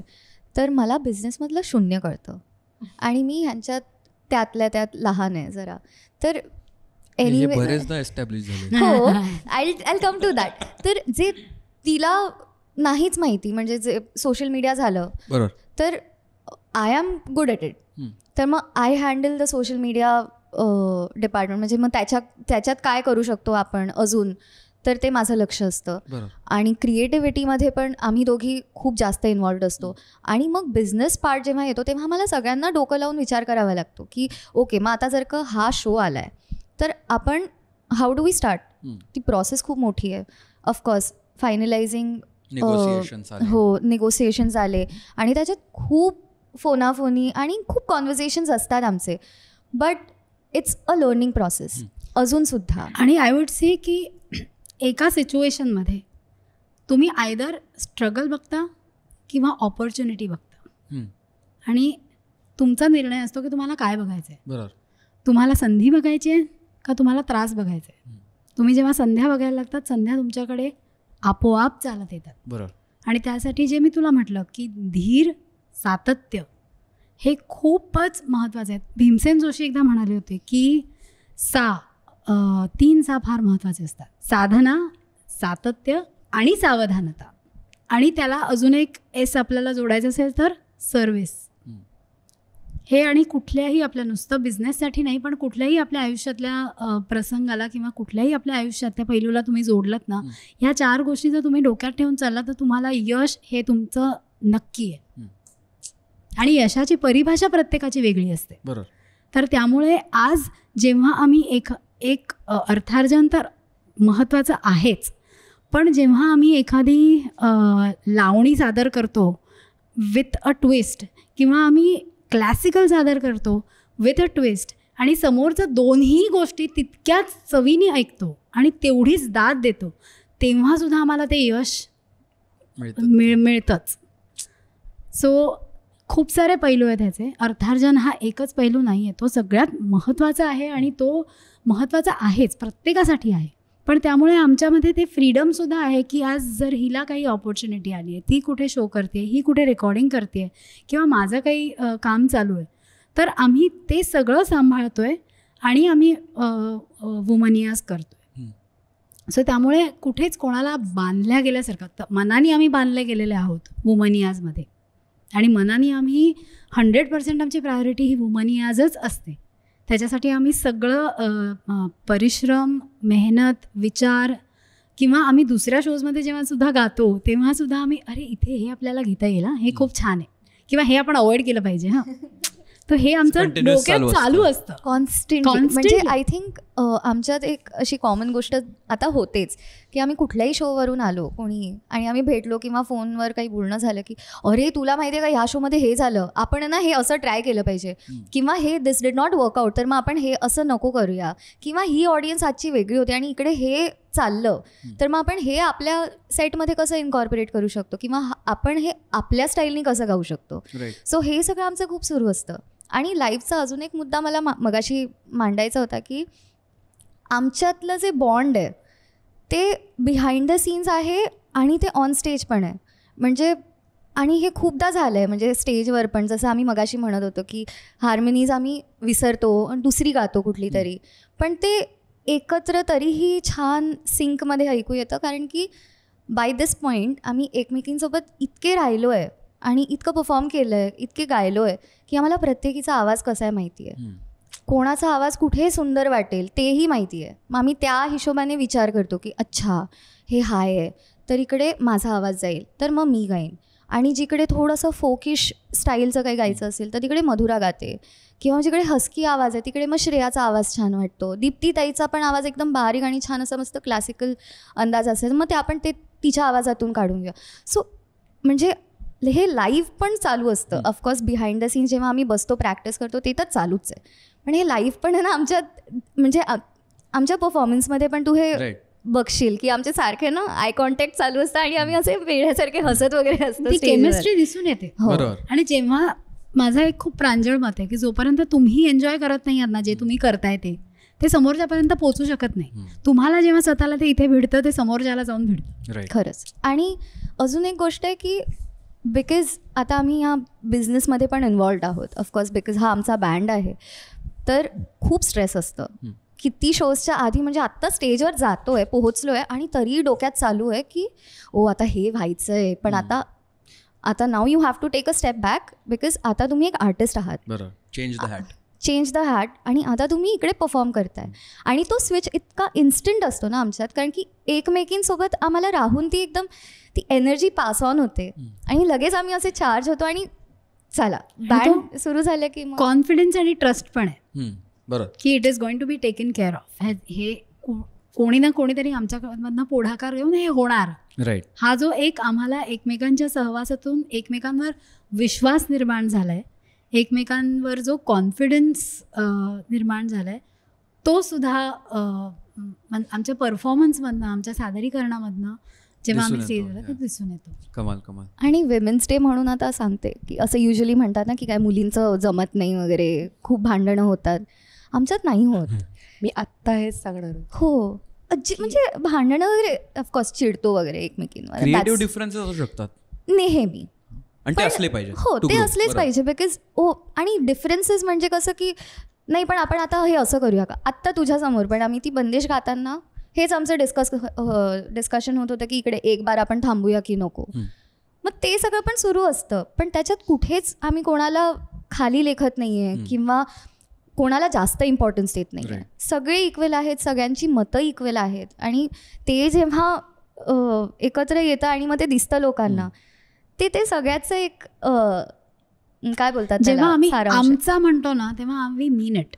तर मला बिझनेसमधलं शून्य कळतं आणि मी ह्यांच्यात त्यातल्या त्यात लहान आहे जरा. तर Anyway, बरेचदा एस्टॅब्लिश झाले. हो, आय कम टू दॅट. तर जे तिला नाहीच माहिती, म्हणजे जे सोशल मीडिया झालं, बरोबर, तर I am good at it. तर मग I handle the social media department. म्हणजे मग त्याच्यात काय करू शकतो आपण अजून, तर ते माझं लक्ष असतं. बरोबर. आणि क्रिएटिव्हिटीमध्ये पण आम्ही दोघी खूप जास्त इन्व्हॉल्ड असतो. आणि मग बिझनेस पार्ट जेव्हा येतो तेव्हा मला सगळ्यांना डोकं लावून विचार करावा लागतो की ओके, मग आता जर का हा शो आला आहे तर आपण हाऊ डू वी स्टार्ट. ती प्रोसेस खूप मोठी आहे. ऑफकोर्स फायनलायझिंग, हो, निगोसिएशन्स आले आणि त्याच्यात खूप फोनाफोनी आणि खूप कॉन्व्हर्सेशन्स असतात आमचे. But it's a learning process अजूनसुद्धा. आणि आय वुड से की एका सिच्युएशनमध्ये तुम्ही आयदर स्ट्रगल बघता किंवा ऑपॉर्च्युनिटी बघता. आणि तुमचा निर्णय असतो की तुम्हाला काय बघायचं आहे. बरोबर. तुम्हाला संधी बघायची आहे का तुम्हाला त्रास बघायचा आहे. तुम्ही जेव्हा संध्या बघायला लागतात, संध्या तुमच्याकडे आपोआप चालत येतात. बरोबर. आणि त्यासाठी जे मी तुला म्हटलं की धीर, सातत्य हे खूपच महत्त्वाचं आहे. भीमसेन जोशी एकदा म्हणाले होते की 3 सा फार महत्त्वाचे असतात: साधना, सातत्य आणि सावधानता. आणि त्याला अजून एक एस आपल्याला जोडायचं असेल तर सर्व्हिस. हे आणि कुठल्याही आपल्या, नुसतं बिझनेससाठी नाही, पण कुठल्याही आपल्या आयुष्यातल्या प्रसंगाला किंवा कुठल्याही आपल्या आयुष्यातल्या पैलूला तुम्ही जोडलात ना, ह्या 4 गोष्टी जर तुम्ही डोक्यात ठेवून चालला तर तुम्हाला यश हे तुमचं नक्की आहे. आणि यशाची परिभाषा प्रत्येकाची वेगळी असते. बरोबर. तर त्यामुळे आज जेव्हा आम्ही एक अर्थार्जन तर महत्त्वाचं आहेच, पण जेव्हा आम्ही एखादी लावणी सादर करतो विथ अ ट्विस्ट किंवा आम्ही क्लासिकल सादर करतो विथ अ ट्विस्ट आणि समोरचं दोन्ही गोष्टी तितक्याच चवीने ऐकतो आणि तेवढीच दाद देतो, तेव्हासुद्धा आम्हाला ते यश मिळतंच. सो खूप सारे पैलू आहेत ह्याचे. अर्थार्जन हा एकच पैलू नाही आहे, तो सगळ्यात महत्त्वाचा आहे आणि तो महत्त्वाचा आहेच, प्रत्येकासाठी आहे. पण त्यामुळे आमच्यामध्ये ते फ्रीडमसुद्धा आहे की आज जर हिला काही ऑपॉर्च्युनिटी आली आहे, ती कुठे शो करते, ही कुठे रेकॉर्डिंग करते आहे किंवा माझं काही काम चालू आहे, तर आम्ही ते सगळं सांभाळतो आहे आणि आम्ही वुमनियाज करतो आहे. सो त्यामुळे कुठेच कोणाला बांधल्या गेल्यासारखं, मनाने आम्ही बांधले गेलेले आहोत वुमनियाजमध्ये. आणि मनाने आम्ही 100% आमची प्रायोरिटी ही वुमनियाजच असते. त्याच्यासाठी आम्ही सगळं परिश्रम, मेहनत, विचार किंवा आम्ही दुसऱ्या शोजमध्ये जेव्हासुद्धा गातो तेव्हासुद्धा आम्ही अरे इथे हे आपल्याला घेता येईल, हे खूप छान आहे किंवा हे आपण अवॉइड केलं पाहिजे. हां, तर हे आमचं डोक्यात चालू असतं कॉन्स्टंटली. म्हणजे आय थिंक आमच्यात एक अशी कॉमन गोष्ट आता होतेच की आम्ही कुठल्याही शोवरून आलो कोणी आणि आम्ही भेटलो किंवा फोनवर काही बोलणं झालं की अरे तुला माहिती आहे का ह्या शोमध्ये हे झालं, आपण ना हे असं ट्राय केलं पाहिजे किंवा हे दिस डिड नॉट वर्कआउट, तर मग आपण हे असं नको करूया किंवा ही ऑडियन्स आजची वेगळी होती आणि इकडे हे चाललं, तर मग आपण हे आपल्या सेटमध्ये कसं इन्कॉर्पोरेट करू शकतो किंवा आपण हे आपल्या स्टाईलनी कसं गाऊ शकतो. सो हे सगळं आमचं खूप सुरू असतं. आणि लाईफचा अजून एक मुद्दा मला मगाशी मांडायचा होता की आमच्यातलं जे बॉन्ड आहे ते बिहाइंड द सीन्स आहे आणि ते ऑन स्टेज पण आहे. म्हणजे आणि हे खूपदा झालं आहे, म्हणजे स्टेजवर पण जसं आम्ही मगाशी म्हणत होतो की हार्मनीज आम्ही विसरतो आणि दुसरी गातो कुठली तरी, पण ते एकत्र तरीही छान सिंकमध्ये ऐकू येतं. कारण की बाय दिस पॉईंट आम्ही एकमेकींसोबत इतके राहिलो आहे आणि इतकं परफॉर्म केलं आहे, इतके गायलो आहे की आम्हाला प्रत्येकीचा आवाज कसा आहे माहिती आहे, कोणाचा आवाज कुठे सुंदर वाटेल तेही माहिती आहे. मग आम्ही त्या हिशोबाने विचार करतो की अच्छा हे हाय आहे तर इकडे माझा आवाज जाईल तर मग मी गाईन, आणि जिकडे थोडंसं फोकिश स्टाईलचं काही गायचं असेल तर तिकडे मधुरा गाते, किंवा जिकडे हस्की आवाज आहे तिकडे मग श्रेयाचा आवाज छान वाटतो, दीप्तीताईचा पण आवाज एकदम बारीक आणि छान असं मस्त क्लासिकल अंदाज असेल मग ते आपण ते तिच्या आवाजातून काढून घेऊ. सो म्हणजे हे लाईव्ह पण चालू असतं. ऑफकोर्स बिहाइंड द सीन जेव्हा आम्ही बसतो प्रॅक्टिस करतो ते तर चालूच आहे, पण हे लाईव्ह पण आहे ना आमच्यात. म्हणजे आमच्या परफॉर्मन्समध्ये पण तू हे बघशील की आमचे सारखे ना आय कॉन्टॅक्ट चालू असतं आणि आम्ही असे वेड्यासारखे हसत वगैरे असतो. केमिस्ट्री दिसून येते. आणि जेव्हा माझं एक खूप प्रांजळ मत आहे की जोपर्यंत तुम्ही एन्जॉय करत नाही आहात ना जे तुम्ही करताय ते समोरच्यापर्यंत पोहोचू शकत नाही. तुम्हाला जेव्हा स्वतःला ते इथे भिडतं ते समोरच्याला जाऊन भिडतं. खरंच. आणि अजून एक गोष्ट आहे की बिकॉज आता आम्ही ह्या बिझनेसमध्ये पण इन्वॉल्ड आहोत ऑफकोर्स, बिकॉज हा आमचा बँड आहे, तर खूप स्ट्रेस असतं किती शोजच्या आधी म्हणजे आत्ता स्टेजवर जातोय, पोहोचलोय आणि तरी डोक्यात चालू आहे की ओ आता हे व्हायचंय, पण आता now you have to take a step back because आता तुम्ही एक आर्टिस्ट आहात. बरं, चेंज द हॅट आणि आता तुम्ही इकडे परफॉर्म करताय. आणि तो स्विच इतका इन्स्टंट असतो ना आमच्यात, कारण की एकमेकींसोबत आम्हाला राहून ती एनर्जी पास ऑन होते आणि लगेच आम्ही असे चार्ज होतो आणि चला बँड सुरू झालं की कॉन्फिडन्स आणि ट्रस्ट पण आहे बरं की it is going to be taken care of. हे कोणी ना कोणीतरी आमच्यामधनं पुढाकार घेऊन हे होणार. राईट. हा जो एक आम्हाला एकमेकांच्या सहवासातून एकमेकांवर विश्वास निर्माण झालाय, एकमेकांवर जो कॉन्फिडन्स निर्माण झालाय, तो सुद्धा आमच्या परफॉर्मन्समधनं, आमच्या सादरीकरणामधनं जेव्हा आम्ही स्टेजवर ते दिसून येतो. कमाल. आणि विमेन्स डे म्हणून आता सांगते की असं युजली म्हणतात ना की काय मुलींचं जमत नाही वगैरे, खूप भांडणं होतात. आमच्यात नाही होत. मी आत्ता हेच सांगणार. हो, म्हणजे भांडणं वगैरे ऑफकोर्स चिडतो वगैरे एकमेकींवर, क्रिएटिव्ह डिफरन्सेस असू शकतात नेहमी, आणि ते असले पाहिजे. हो ते असलेच पाहिजे बिकॉज आणि डिफरन्सेस म्हणजे कसं की नाही पण आपण आता हे असं करूया का, आत्ता तुझ्यासमोर पण आम्ही ती बंदिश गाताना हेच आमचं डिस्कशन होत होतं की इकडे एक बार आपण थांबूया की नको. मग ते सगळं पण सुरू असतं, पण त्याच्यात कुठेच आम्ही कोणाला खाली लेखत नाही आहे किंवा कोणाला जास्त इम्पॉर्टन्स देत नाही. सगळे इक्वल आहेत, सगळ्यांची मतं इक्वल आहेत. आणि ते जेव्हा एकत्र येतं आणि मग ते दिसतं लोकांना, ते सगळ्याचं एक काय बोलतात, जेव्हा आम्ही आमचा म्हणतो ना तेव्हा आम्ही मीन इट.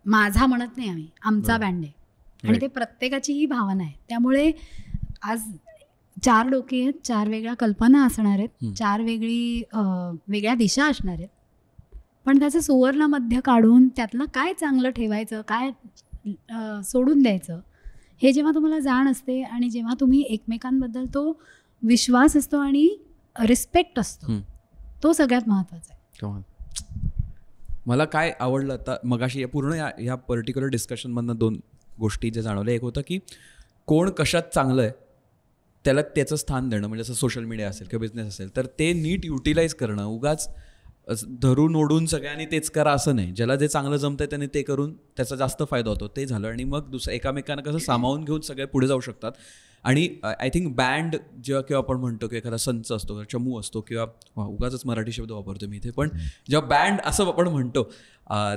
माझा म्हणत नाही आम्ही, आमचा बँड आहे आणि ते प्रत्येकाची ही भावना आहे. त्यामुळे आज 4 डोके आहेत, 4 वेगळ्या कल्पना असणार आहेत, 4 वेगळ्या दिशा असणार आहेत, पण त्याचं सुवर्ण मध्य काढून त्यातलं काय चांगलं ठेवायचं, काय सोडून द्यायचं, हे जेव्हा तुम्हाला जाण असते आणि जेव्हा तुम्ही एकमेकांबद्दल तो विश्वास असतो आणि रिस्पेक्ट असतो, तो सगळ्यात महत्त्वाचा आहे. मला काय आवडलं आता मगाशी पूर्ण ह्या पर्टिक्युलर डिस्कशनमधनं 2 गोष्टी जे जाणवल्या. एक होतं की कोण कशात चांगलं आहे त्याला त्याचं स्थान देणं, म्हणजे असं सोशल मीडिया असेल किंवा बिझनेस असेल तर ते नीट युटिलाइज करणं, उगाच धरून ओढून सगळ्यांनी तेच करा असं नाही. ज्याला जे चांगलं जमतंय त्याने ते करून त्याचा जास्त फायदा होतो, ते झालं. आणि मग एकामेकांना कसं सामावून घेऊन सगळे पुढे जाऊ शकतात. आणि आय थिंक बँड किंवा आपण म्हणतो की एखादा संच असतो, चमू असतो, किंवा उगाच मराठी शब्द वापरतो मी इथे, पण जेव्हा बँड असं आपण म्हणतो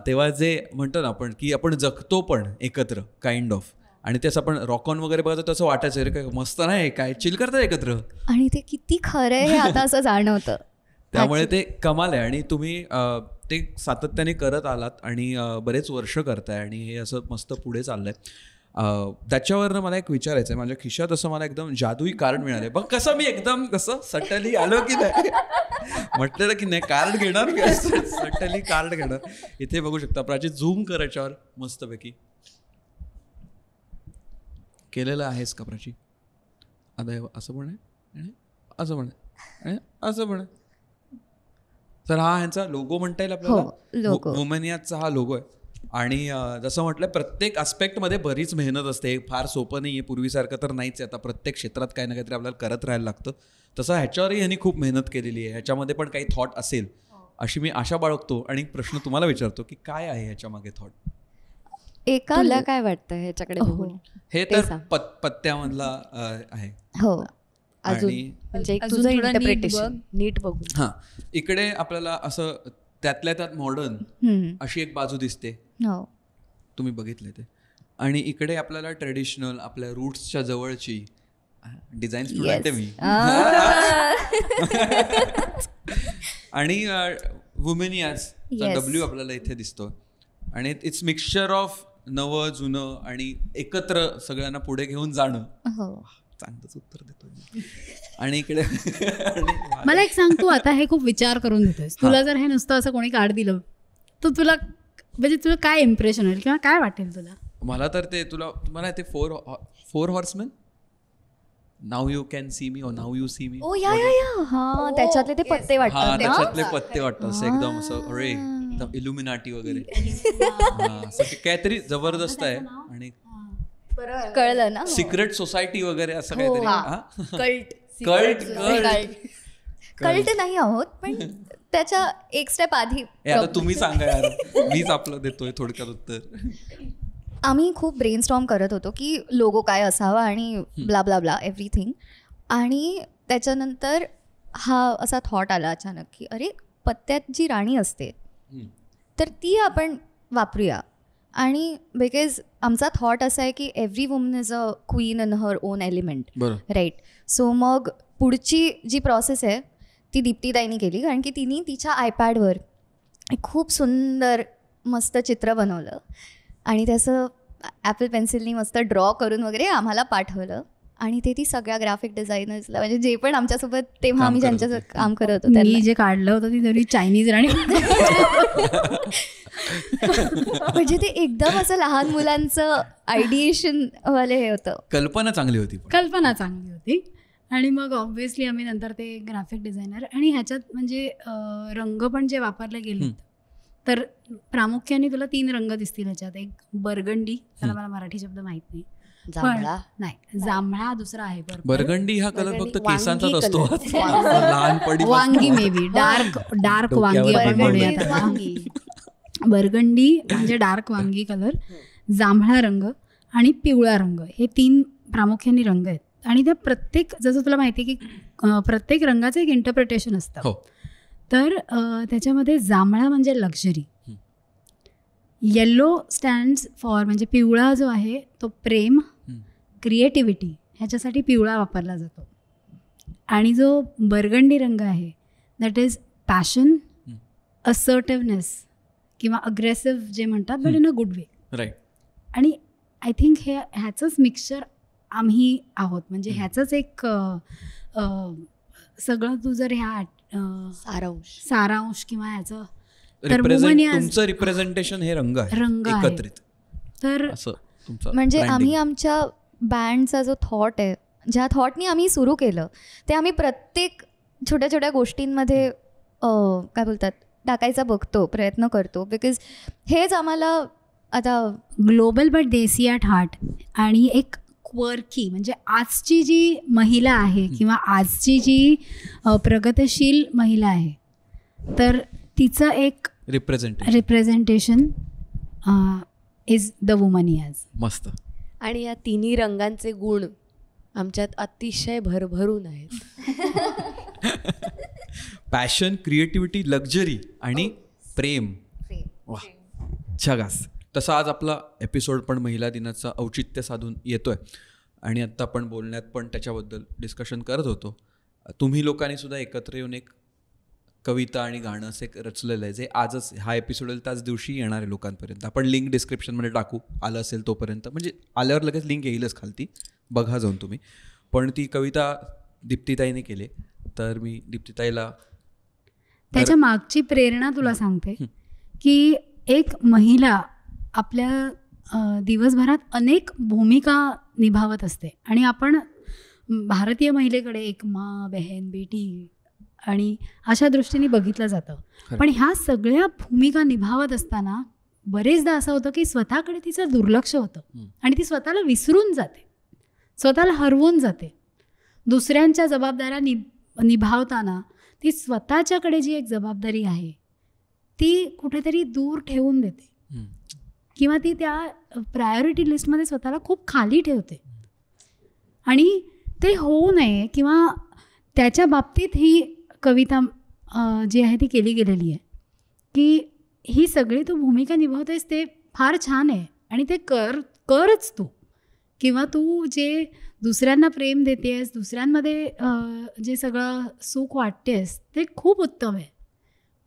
तेव्हा जे म्हणतो ना आपण की आपण जगतो पण एकत्र काइंड ऑफ. आणि त्याचं आपण रॉक ऑन वगैरे बघतो तसं वाटायचं रे काय मस्त नाही, काय चिल करतात एकत्र, आणि ते किती खरं आहे हे आता असं जाणवतं. त्यामुळे ते कमाल आहे. आणि तुम्ही ते सातत्याने करत आलात आणि बरेच वर्ष करताय आणि हे असं मस्त पुढे चाललंय. त्याच्यावरनं मला एक विचारायचं आहे. माझ्या खिशात असं मला एकदम जादुई कार्ड मिळाले बघ, कसं मी एकदम कसं सटली आलो की नाही म्हटलेलं की नाही कार्ड घेणार, सटली कार्ड घेणार. इथे बघू शकता प्राची, झूम करायच्यावर मस्तपैकी केलेलं आहेस का प्राची? आता असं पण आहे, असं पण आहे, असं पण आहे. तर हा ह्यांचा लोगो म्हणता येईल आपल्याला, वुमेनियाचा हा लोगो आहे. आणि जसं म्हटलं प्रत्येक आस्पेक्टमध्ये बरीच मेहनत असते, फार सोपं नाही आहे, पूर्वीसारखं तर नाहीच आहे. आता प्रत्येक क्षेत्रात काही ना काहीतरी आपल्याला करत राहायला लागतं. तसं ह्याच्यावरही ह्यांनी खूप मेहनत केलेली आहे. ह्याच्यामध्ये पण काही थॉट असेल अशी मी आशा बाळगतो. आणि प्रश्न तुम्हाला विचारतो की काय आहे ह्याच्यामागे थॉट? तुला काय वाटतं ह्याच्याकडे बघून? हे तर पत्त्यामधला आहे. हो, अजून म्हणजे तुझं इंटरप्रिटेशन नीट बघून. हां, इकडे आपल्याला असं त्यातल्या त्यात मॉडर्न अशी एक बाजू दिसते, तुम्ही बघितले ते. आणि इकडे आपल्याला ट्रेडिशनल आपल्या रूट्सच्या जवळची डिझाईन स्टुडंट आहे मी. आणि वुमेनियाज W आपल्याला इथे दिसतो. आणि इट्स मिक्सचर ऑफ नवं जुनं आणि एकत्र सगळ्यांना पुढे घेऊन जाणं. चांगलंच उत्तर देतो. आणि इकडे मला एक सांग, तू आता हे खूप विचार करून देतोयस. तुला जर हे नुसतं असं कोणी कार्ड दिलं तर तुला म्हणजे तुला काय इम्प्रेशन होईल किंवा काय वाटेल तुला? मला तर ते तुम्हाला ते 4 horseman, now you can see me, now you see me, त्याच्यातले ते पत्ते वाटतात, त्याच्यातले पत्ते वाटतात असं एकदम असं अरे इल्युमिनाटी वगैरे. काहीतरी जबरदस्त आहे. आणि कळलं ना, सिक्रेट सोसायटी वगैरे असं काहीतरी. कल्ट नाही आहोत, पण त्याच्या एक स्टेप आधी. आता तुम्ही सांगा यार, मीच आपलं देतोय थोडक्यात उत्तर. आम्ही खूप ब्रेनस्टॉर्म करत होतो की लोगो काय असावा आणि ब्ला ब्ला ब्ला एव्हरीथिंग. आणि त्याच्यानंतर हा असा थॉट आला अचानक की अरे पत्त्यात जी राणी असते तर ती आपण वापरूया. आणि बिकॉज आमचा थॉट असा आहे की every woman is a queen in her own element, right. So मग पुढची जी प्रोसेस आहे ती दीप्तीताईंनी केली, कारण की तिने तिच्या आयपॅडवर एक खूप सुंदर मस्त चित्र बनवलं आणि त्याचं ॲपल पेन्सिलनी मस्त ड्रॉ करून वगैरे आम्हाला पाठवलं. आणि ते ती सगळ्या ग्राफिक डिझायनर्सला, म्हणजे जे पण आमच्यासोबत तेव्हा आम्ही ज्यांच्यासोबत काम करत होतो मी जे काढलं होतं ती तरी चायनीज राणी. म्हणजे ते एकदम असं लहान मुलांचं आयडिएशन वाले हे होतं. कल्पना चांगली होती. आणि मग ऑब्व्हियसली आम्ही नंतर ते ग्राफिक डिझायनर आणि ह्याच्यात म्हणजे रंग पण जे वापरले गेले तर प्रामुख्याने तुला 3 रंग दिसतील ह्याच्यात. एक बर्गंडी, त्याला मला मराठी शब्द माहित नाही, जांभळा दुसरा आहे बर्गंडी. हा कलर फक्त केसांचाच असतो लहानपणी. वांगी मे बी डार्क वांगी आपण म्हणूया. बर्गंडी म्हणजे डार्क वांगी कलर, जांभळा रंग आणि पिवळा रंग, हे 3 प्रामुख्याने रंग आहेत. आणि त्या प्रत्येक, जसं तुला माहिती आहे की प्रत्येक रंगाचं एक इंटरप्रिटेशन असतं. तर त्याच्यामध्ये जांभळा म्हणजे लक्झरी, येलो स्टँड्स फॉर म्हणजे पिवळा जो आहे तो प्रेम, क्रिएटिव्हिटी, ह्याच्यासाठी पिवळा वापरला जातो. आणि जो बर्गंडी रंग आहे दॅट इज पॅशन, असर्टिव्हनेस किंवा अग्रेसिव्ह जे म्हणतात, but in a good way, right. आणि आय थिंक ह्याचंच मिक्सचर आम्ही आहोत. म्हणजे ह्याचंच एक सगळं तू जर ह्या सारांश किंवा ह्याचं तुमचं रिप्रेझेंटेशन हे रंग एकत्रित. तर म्हणजे आम्ही आमच्या बँडचा जो थॉट आहे, ज्या थॉटनी आम्ही सुरू केलं, ते आम्ही प्रत्येक छोट्या छोट्या गोष्टींमध्ये काय बोलतात टाकायचा बघतो, प्रयत्न करतो. बिकॉज हेच आम्हाला आता global but desi at heart आणि एक क्वर्की, म्हणजे आजची जी महिला आहे किंवा आजची जी प्रगतशील महिला आहे तर तिचं एक रिप्रेझेंटेशन इज द वुमन ही आज. मस्त. आणि या 3 रंगांचे गुण आमच्यात अतिशय भरभरून आहेत. पॅशन, क्रिएटिव्हिटी, लक्झरी आणि प्रेम. वा, झकास. तसा आज आपला एपिसोड पण महिला दिनाचं औचित्य साधून येतोय आणि आत्ता आपण बोलण्यात पण त्याच्याबद्दल डिस्कशन करत होतो. तुम्ही लोकांनी सुद्धा एकत्र येऊन एक कविता आणि गाणं असं एक रचलेलं आहे, जे आजच हा एपिसोड त्याच दिवशी येणार आहे लोकांपर्यंत. आपण लिंक डिस्क्रिप्शनमध्ये टाकू, आलं असेल तोपर्यंत, म्हणजे आल्यावर लगेच लिंक येईलच खालती, बघा जाऊन तुम्ही. पण ती कविता दीप्तीताईने केली, तर मी दीप्तीताईला त्याच्या मागची प्रेरणा तुला सांगते की एक महिला आपल्या दिवसभरात अनेक भूमिका निभावत असते आणि आपण भारतीय महिलेकडे एक माँ, बहन, बेटी आणि अशा दृष्टीने बघितलं जातं. पण ह्या सगळ्या भूमिका निभावत असताना बरेचदा असं होतं की स्वतःकडे तिचं दुर्लक्ष होतं आणि ती स्वतःला विसरून जाते, स्वतःला हरवून जाते. दुसऱ्यांच्या जबाबदाऱ्या निभावताना ती स्वतःच्याकडे जी एक जबाबदारी आहे ती कुठेतरी दूर ठेवून देते किंवा ती त्या प्रायोरिटी लिस्टमध्ये स्वतःला खूप खाली ठेवते. आणि ते होऊ नये किंवा त्याच्या बाबतीत ही कविता जी आहे ती केली गेलेली आहे की ही सगळी तू भूमिका निभावतेस ते फार छान आहे आणि ते करच तू, किंवा तू जे दुसऱ्यांना प्रेम देतेस, दुसऱ्यांमध्ये जे सगळं सुख वाटतेस ते खूप उत्तम आहे,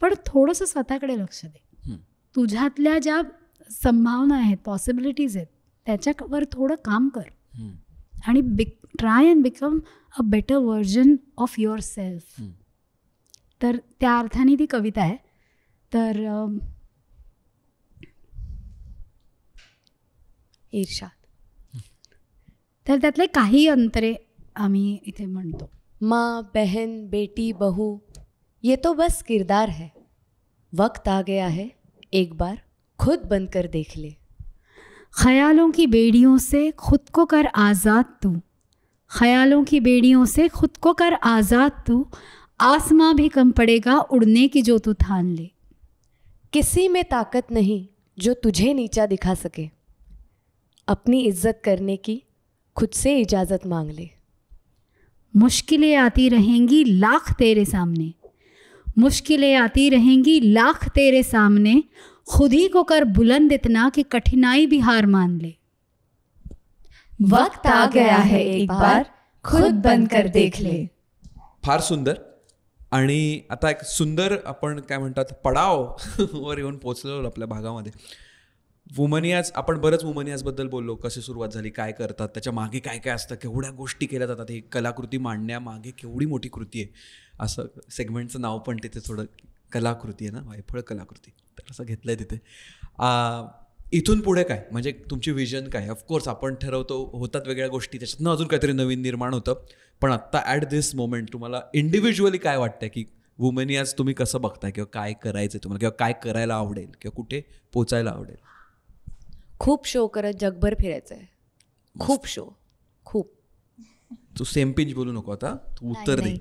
पण थोडंसं स्वतःकडे लक्ष दे. तुझ्यातल्या ज्या संभावना आहेत, पॉसिबिलिटीज आहेत, त्याच्यावर थोडं काम कर आणि try and become a better version of your self. तर त्या अर्थाने ती कविता आहे. तर ईर्षाद, तर त्यातले काही अंतरे आम्ही इथे म्हणतो. माँ, बहन, बेटी, बहू, ये तो बस किरदार है. वक्त आ गया है, एक बार खुद बनकर देख ले. ख्यालों की बेड़ियों से खुद को कर आज़ाद तू, ख्यालों की बेड़ियों से खुद को कर आज़ाद तू, आसमां भी कम पड़ेगा उड़ने की जो तू ठान ले. किसी में ताकत नहीं जो तुझे नीचा दिखा सके, अपनी इज्जत करने की खुद से इजाज़त मांग ले. मुश्किलें आती रहेंगी लाख तेरे सामने, मुश्किलें आती रहेंगी लाख तेरे सामने, खुद ही को कर बुलंद इतना कि कठिनाई भी हार मान ले. वक्त आ गया है एक बार खुद बनकर देख ले. फार सुंदर. आणि आता एक सुंदर आपण काय म्हणतात पडाव वर येऊन पोचलो आपल्या भागामध्ये. वुमनियाज, आपण बरंच वुमनियाजबद्दल बोललो, कशी सुरुवात झाली, काय करतात, त्याच्या मागे काय काय असतं, केवढ्या गोष्टी केल्या जातात. ही कलाकृती मांडण्यामागे केवढी मोठी कृती आहे. असं सेगमेंटचं नाव पण तिथे थोडं कलाकृती आहे ना, वायफळ कलाकृती, तर असं घेतलं आहे तिथे. इथून पुढे काय, म्हणजे तुमची विजन काय? ऑफकोर्स आपण ठरवतो, होतात वेगळ्या गोष्टी, त्याच्यातनं अजून काहीतरी नवीन निर्माण होतं. पण आत्ता ॲट दिस मोमेंट तुम्हाला इंडिव्हिज्युअली काय वाटतंय की वुमनियाज तुम्ही कसं बघताय, किंवा काय करायचं तुम्हाला, किंवा काय करायला आवडेल, किंवा कुठे पोचायला आवडेल? खूप शो करत जगभर फिरायचं आहे. खूप शो, खूप. तू सेम पिंच बोलू नको आता, तू उत्तर दे.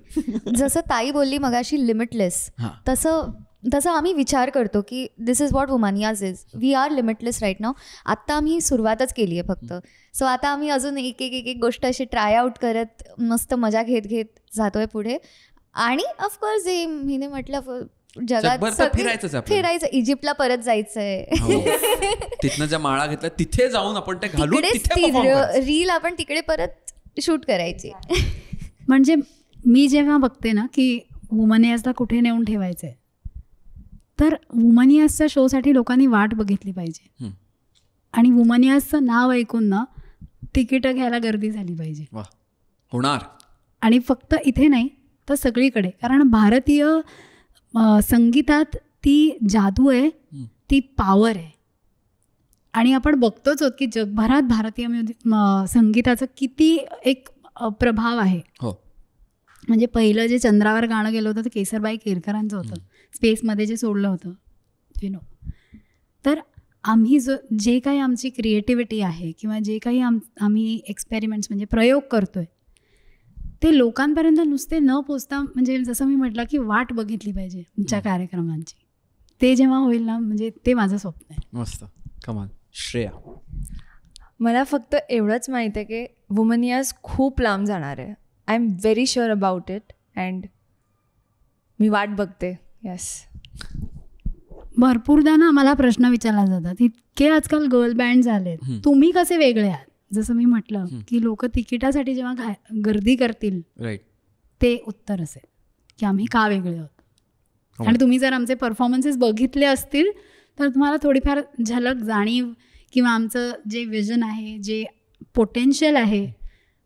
जसं ताई बोलली मगाशी लिमिटलेस, तसं आम्ही विचार करतो की this is what Womaniyaz is. We are limitless right now. आत्ता आम्ही सुरुवातच केली आहे फक्त. सो आता आम्ही अजून एक एक एक एक गोष्ट अशी ट्राय आउट करत मस्त मजा घेत घेत जातोय पुढे. आणि ऑफकोर्स जे मी म्हटलं जगात फिरायचं, इजिप्तला परत जायचंय, तिथनं ज्या माळा घेतल्या तिथे जाऊन आपण ते घालून रील आपण तिकडे परत शूट करायची. म्हणजे मी जेव्हा बघते ना की वुमनियाजला कुठे नेऊन ठेवायचंय, तर वुमनियाजच्या शोसाठी लोकांनी वाट बघितली पाहिजे. आणि वुमनियाजचं नाव ऐकून ना तिकीटं घ्यायला गर्दी झाली पाहिजे. होणार. आणि फक्त इथे नाही तर सगळीकडे. कारण भारतीय संगीतात ती जादू आहे, ती पॉवर आहे. आणि आपण बघतोच आहोत की जगभरात भारतीय संगीताचं किती एक प्रभाव आहे. म्हणजे पहिलं जे चंद्रावर गाणं गेलं होतं ते केसरबाई केरकरांचं होतं, स्पेसमध्ये जे सोडलं होतं, यु नो. तर आम्ही जे काही आमची क्रिएटिव्हिटी आहे किंवा जे काही आम्ही एक्सपेरिमेंट्स म्हणजे प्रयोग करतोय, ते लोकांपर्यंत नुसते न पोचता, म्हणजे जसं मी म्हटलं की वाट बघितली पाहिजे तुमच्या कार्यक्रमांची. ते जेव्हा होईल ना, म्हणजे ते माझं स्वप्न आहे. मस्त, कमाल. श्रेया? मला फक्त एवढंच माहीत आहे की वुमनियाज खूप लांब जाणार आहे. I am very sure about it and मी वाट बघते. येस. भरपूरदा ना मला प्रश्न विचारला जातात, इतके आजकाल गर्ल बँड झालेत, तुम्ही कसे वेगळे आहात? जसं मी म्हटलं की लोक तिकिटासाठी जेव्हा गर्दी करतील, ते उत्तर असेल की आम्ही का वेगळे आहोत. आणि तुम्ही जर आमचे परफॉर्मन्सेस बघितले असतील तर तुम्हाला थोडीफार झलक जाणीव किंवा आमचं जे विजन आहे, जे पोटेन्शियल आहे,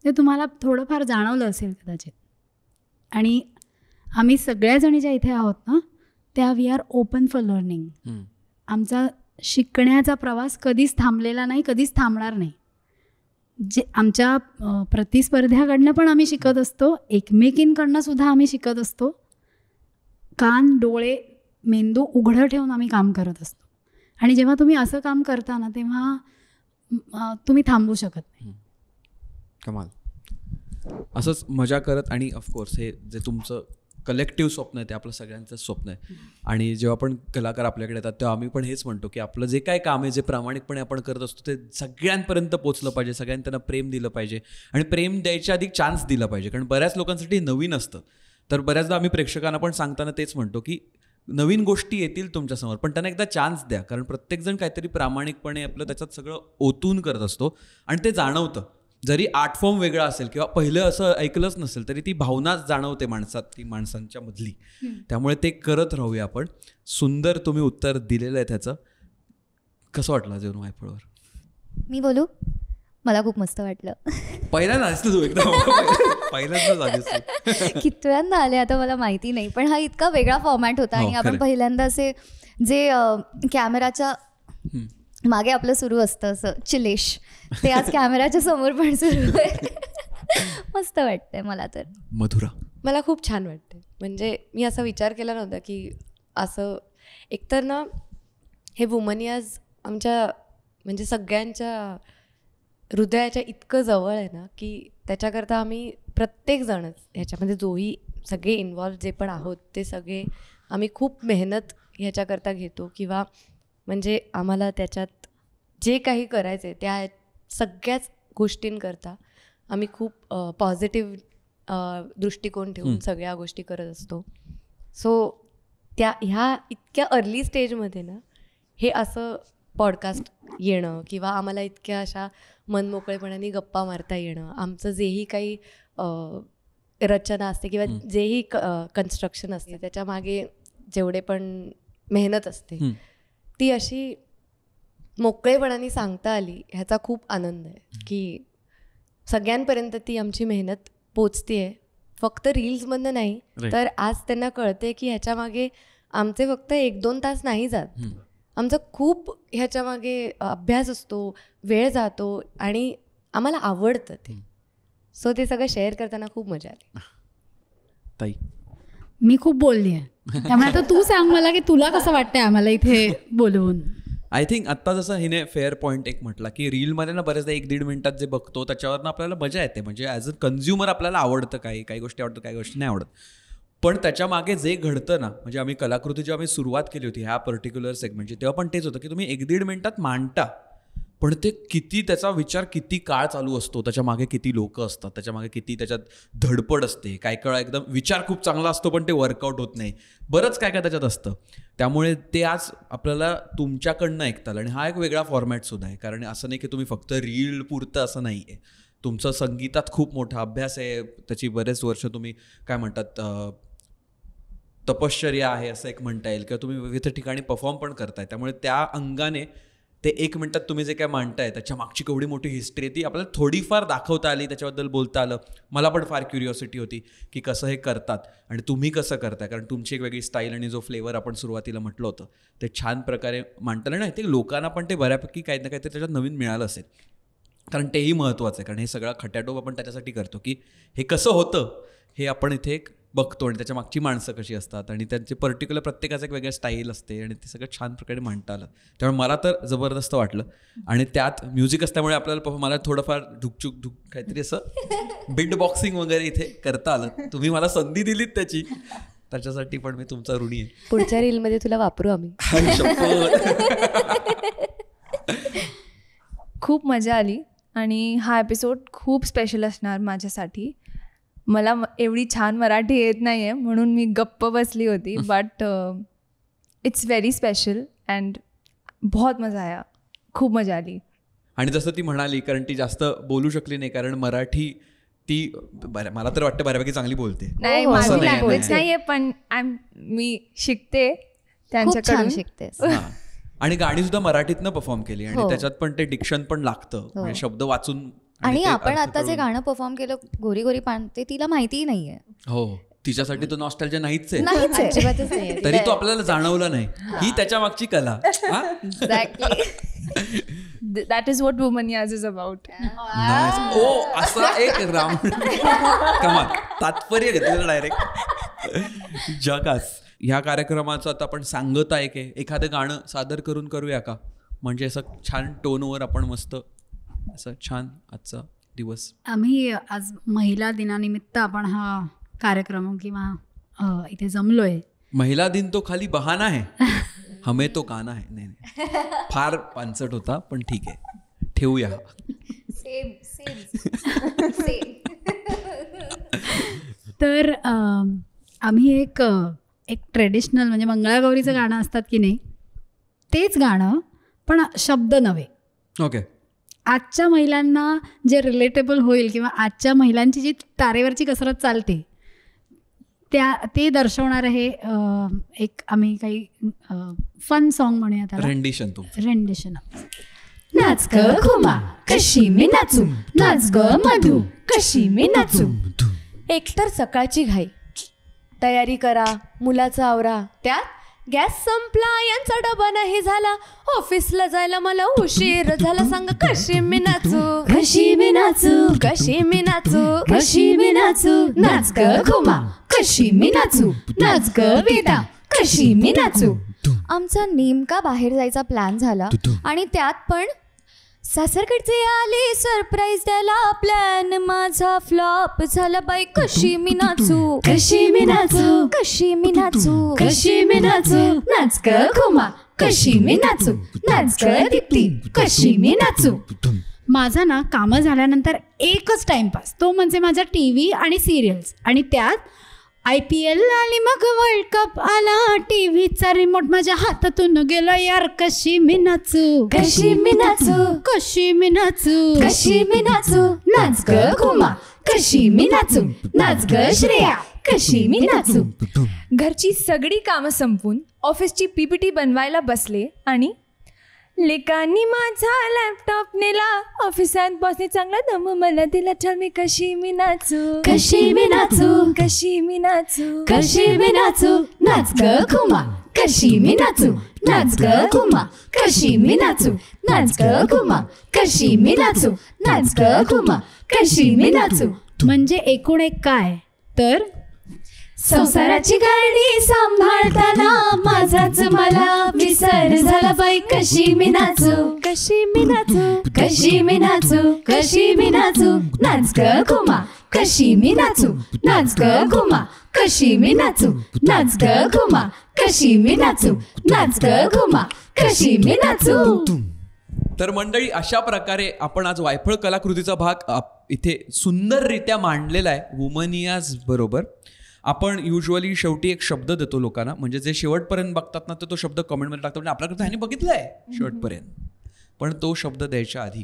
ते तुम्हाला थोडंफार जाणवलं असेल कदाचित. आणि आम्ही सगळ्याजणी ज्या इथे आहोत ना, त्या we are open for learning. आमचा शिकण्याचा प्रवास कधीच थांबलेला नाही, कधीच थांबणार नाही. जे आमच्या प्रतिस्पर्ध्याकडनं पण आम्ही शिकत असतो, एकमेकींकडनं सुद्धा आम्ही शिकत असतो. कान, डोळे, मेंदू उघडं ठेवून आम्ही काम करत असतो. आणि जेव्हा तुम्ही असं काम करता ना, तेव्हा तुम्ही थांबू शकत नाही. कमाल. असंच मजा करत. आणि ऑफकोर्स हे जे तुमचं कलेक्टिव्ह स्वप्न आहे ते आपलं सगळ्यांचं स्वप्न आहे. आणि जेव्हा आपण कलाकार आपल्याकडे येतात तेव्हा आम्ही पण हेच म्हणतो की आपलं जे काय काम आहे, जे प्रामाणिकपणे आपण करत असतो, ते सगळ्यांपर्यंत पोचलं पाहिजे, सगळ्यांनी त्यांना प्रेम दिलं पाहिजे. आणि प्रेम द्यायच्या आधी चान्स दिला पाहिजे. कारण बऱ्याच लोकांसाठी नवीन असतं. तर बऱ्याचदा आम्ही प्रेक्षकांना पण सांगताना तेच म्हणतो की नवीन गोष्टी येतील तुमच्यासमोर, पण त्यांना एकदा चान्स द्या. कारण प्रत्येकजण काहीतरी प्रामाणिकपणे आपलं त्याच्यात सगळं ओतून करत असतो आणि ते जाणवतं. जरी आर्ट फॉर्म वेगळा असेल किंवा पहिलं असं ऐकलंच नसेल, तरी ती भावनाच जाणवते माणसात, ती माणसांच्या मधली. त्यामुळे ते करत राहूया आपण. सुंदर तुम्ही उत्तर दिलेलं आहे त्याचं. कसं वाटलं जेवण वायफळवर? मी बोलू? मला खूप मस्त वाटलं. पहिल्यांदा दिसलं तू एकदम. पहिल्यांदा कितव्यांदा आले आता मला माहिती नाही, पण हा इतका वेगळा फॉर्मॅट होता. आणि आपण पहिल्यांदा असे जे कॅमेराच्या मागे आपलं सुरू असतं असं चिलेश, ते आज कॅमेराच्या समोर पण सुरू आहे. मस्त वाटतंय मला तर. मधुरा? मला खूप छान वाटतं. म्हणजे मी असा विचार केला नव्हता की असं एकतर ना हे वुमनियाज आमच्या म्हणजे सगळ्यांच्या हृदयाच्या इतकं जवळ आहे ना, की त्याच्याकरता आम्ही प्रत्येकजणच ह्याच्यामध्ये जोही सगळे इन्व्हॉल्व जे पण आहोत ते सगळे आम्ही खूप मेहनत ह्याच्याकरता घेतो. किंवा म्हणजे आम्हाला त्याच्यात जे काही करायचं आहे त्या सगळ्याच गोष्टींकरता आम्ही खूप पॉझिटिव्ह दृष्टिकोन ठेवून सगळ्या गोष्टी करत असतो. सो ह्या इतक्या अर्ली स्टेजमध्ये ना हे असं पॉडकास्ट येणं किंवा आम्हाला इतक्या अशा मनमोकळेपणाने गप्पा मारता येणं, आमचं जेही काही रचना असते किंवा जेही कन्स्ट्रक्शन असते त्याच्या मागे जेवढे पण मेहनत असते ती अशी मोकळेपणाने सांगता आली ह्याचा खूप आनंद आहे की सगळ्यांपर्यंत ती आमची मेहनत पोचते. फक्त रील्समधनं नाही तर आज त्यांना कळते की ह्याच्या मागे आमचे फक्त 1-2 तास नाही जात, आमचा खूप ह्याच्या मागे अभ्यास असतो, वेळ जातो आणि आम्हाला आवडतं ते. सो ते सगळं शेअर करताना खूप मजा आली. ताई मी खूप बोलली आहे, त्यामुळे आता तू सांग मला की तुला कसं वाटतंय आम्हाला इथे बोलवून. आय थिंक आत्ता जसं हिने फेअर पॉईंट एक म्हटला की रीलमध्ये ना बरेचदा 1-1.5 मिनिटात जे बघतो त्याच्यावरनं आपल्याला मजा येते, म्हणजे ॲज अ कन्झ्युमर आपल्याला आवडतं, काही गोष्टी आवडतं, काही गोष्टी नाही आवडत. पण त्याच्या मागे जे घडतं ना, म्हणजे आम्ही कलाकृती जेव्हा आम्ही सुरुवात केली होती ह्या पर्टिक्युलर सेगमेंटची तेव्हा पण तेच होतं की तुम्ही 1-1.5 मिनिटात मांडता, पण ते किती त्याचा विचार किती काळ चालू असतो, त्याच्या मागे किती लोक असतात, त्याच्या मागे किती त्याच्यात धडपड असते, काय वेळा एकदम विचार खूप चांगला असतो पण ते वर्कआउट होत नाही, बरंच काय त्याच्यात असतं. त्यामुळे ते आज आपल्याला तुमच्याकडनं ऐकता आलं आणि हा एक वेगळा फॉर्मॅटसुद्धा आहे. कारण असं नाही की तुम्ही फक्त रील पुरतं असं नाही आहे, तुमचं संगीतात खूप मोठा अभ्यास आहे, त्याची बरेच वर्ष तुम्ही काय म्हणतात तपश्चर्या आहे असं एक म्हणता येईल, किंवा तुम्ही विविध ठिकाणी परफॉर्म पण करताय. त्यामुळे त्या अंगाने ते 1 मिनिटात तुम्ही जे काय मांडताय त्याच्या मागची केवढी मोठी हिस्ट्री ती आपल्याला थोडीफार दाखवता आली, त्याच्याबद्दल बोलता आलं. मला पण फार क्युरिओसिटी होती की कसं हे करतात आणि तुम्ही कसं करताय, कारण तुमची एक वेगळी स्टाईल आणि जो फ्लेवर आपण सुरुवातीला म्हटलं होतं ते छान प्रकारे मांडता नाही. ते लोकांना पण ते बऱ्यापैकी काही ना काहीतरी त्याच्यात नवीन मिळालं असेल, कारण तेही महत्त्वाचं आहे. कारण हे सगळा खट्याटोप आपण त्याच्यासाठी करतो की हे कसं होतं हे आपण इथे एक बघतो आणि त्याच्या मागची माणसं कशी असतात आणि त्यांचे पर्टिक्युलर प्रत्येकाचं एक वेगळं स्टाईल असते आणि ते सगळं छान प्रकारे मांडता आलं. त्यामुळे मला तर जबरदस्त वाटलं. आणि त्यात म्युझिक असल्यामुळे आपल्याला मला थोडंफार ढुकचूक काहीतरी असं बीट बॉक्सिंग वगैरे इथे करता आलं. तुम्ही मला संधी दिलीत त्याची, त्याच्यासाठी पण मी तुमचा ऋणी आहे. पुढच्या रीलमध्ये तुला वापरू आम्ही. खूप मजा आली आणि हा एपिसोड खूप स्पेशल असणार माझ्यासाठी. मला एवढी छान मराठी येत नाही आहे म्हणून मी गप्प बसली होती, but it's very special and बहुत मजा आया, खूप मजा आली. आणि जसं ती म्हणाली, कारण ती जास्त बोलू शकली नाही, कारण मराठी ती मला तर वाटतं बऱ्यापैकी चांगली बोलते. नाही, माझी लँग्वेज नाही आहे, पण मी शिकते त्यांच्याकडून, शिकते. आणि गाणी सुद्धा मराठीतनं परफॉर्म केली आणि त्याच्यात पण ते डिक्शन पण लागतं, म्हणजे शब्द वाचून. आणि आपण आता जे गाणं परफॉर्म केलं गोरी गोरी पान, ते तिला माहितीही नाहीये. हो, तिच्यासाठी तो नॉस्टॅल्जिया नाहीच आहे, तरी तो आपल्याला जाणवला नाही. ही त्याच्या मागची कला. That is what Womaniyaz is about. असा एक कमाल तात्पर्य घेतलेलं डायरेक्ट जगास. ह्या कार्यक्रमाचं आता आपण सांगत आहे की एखादं गाणं सादर करूया का, म्हणजे असं छान टोनवर आपण मस्त असं छान आजचा दिवस. आम्ही आज महिला दिनानिमित्त आपण हा कार्यक्रम किंवा इथे जमलोय. महिला दिन तो खाली बहाना है, हमें तो गाना है. नाही, फार पानसट होता पण ठीक आहे, ठेवूया. तर आम्ही एक ट्रेडिशनल म्हणजे मंगळागौरीचं गाणं असतात की नाही, तेच गाणं पण शब्द नव्हे. ओके. आजच्या महिलांना जे रिलेटेबल होईल किंवा आजच्या महिलांची जी तारेवरची कसरत चालते ते दर्शवणारं हे एक आम्ही काही फन सॉन्ग म्हणूया त्याला. रेंडिशन. नाच ग घुमा कशी मी नाचू, नाच ग मधू कशी मी नाचू. एकतर सकाळची घाई, तयारी करा, मुलाचा आवरा, त्यात गॅस संपला, यांचा डबा नाही झाला, ऑफिसला जायला मला उशीर झाला, सांग कशी मी नाचू, कशी मी नाचू, कशी मी नाचू, कशी मी नाचू. नाच ग घुमा कशी मी नाचू, नाच ग वेदा कशी मी नाचू. आमचा नेमका बाहेर जायचा प्लॅन झाला आणि त्यात पण सासरकडचे आले सरप्राईज द्यायला, प्लॅन माझा फ्लॉप झाला, बाई कशी मी नाचू, कशी मी नाचू, कशी मी नाचू, कशी मी नाचू. नाच ग घुमा कशी मी नाचू, नाच ग दीप्ती कशी मी नाचू. माझा ना कामं झाल्यानंतर एकच टाइमपास, तो म्हणजे माझा TV आणि सिरियल्स. आणि त्यात IPL आली, मग वर्ल्ड कप आला, टीव्हीचा रिमोट माझ्या हातातून गेला. यार कशी मी नाचू, कशी मी नाचू, कशी मी नाचू, कशी मी नाचू, नाच ग घुमा, कशी मी नाचू, नाच ग श्रेया, कशी मी नाचू. घरची सगळी कामं संपून ऑफिसची PPT बनवायला बसले आणि लेकांनी माझा लॅपटॉप नेला, ऑफिसात बॉसने चांगला दम मला दिला. चल मी कशी मी नाचू, कशी मी नाचू, कशी मी नाचू, कशी मी नाचू, नाच ग घुमा, कशी मी नाचू, नाच ग घुमा, कशी मी नाचू, नाच ग घुमा, कशी मी नाचू, नाच ग घुमा, कशी मी नाचू. म्हणजे एकूण एक काय तर संसाराची गाडी सांभाळताना माझाच मला विसर झाला बाई. कशी मी नाचू, कशी मी नाचू, कशी मी नाचू, कशी मी नाचू, नाच ग घुमा, कशी मी नाचू, नाच ग घुमा, कशी मी नाचू, नाच ग घुमा, कशी मी नाचू, नाच ग घुमा, कशी मी नाचू. तर मंडळी, अशा प्रकारे आपण आज वायफळ कलाकृतीचा भाग इथे सुंदररित्या मांडलेला आहे वुमनियाज बरोबर. आपण युजली शेवटी एक शब्द देतो लोकांना, म्हणजे जे शेवटपर्यंत बघतात ना, तर तो शब्द कमेंटमध्ये टाकतात, म्हणजे आपल्याकडे ह्याने बघितलं आहे शेवटपर्यंत. पण तो शब्द द्यायच्या आधी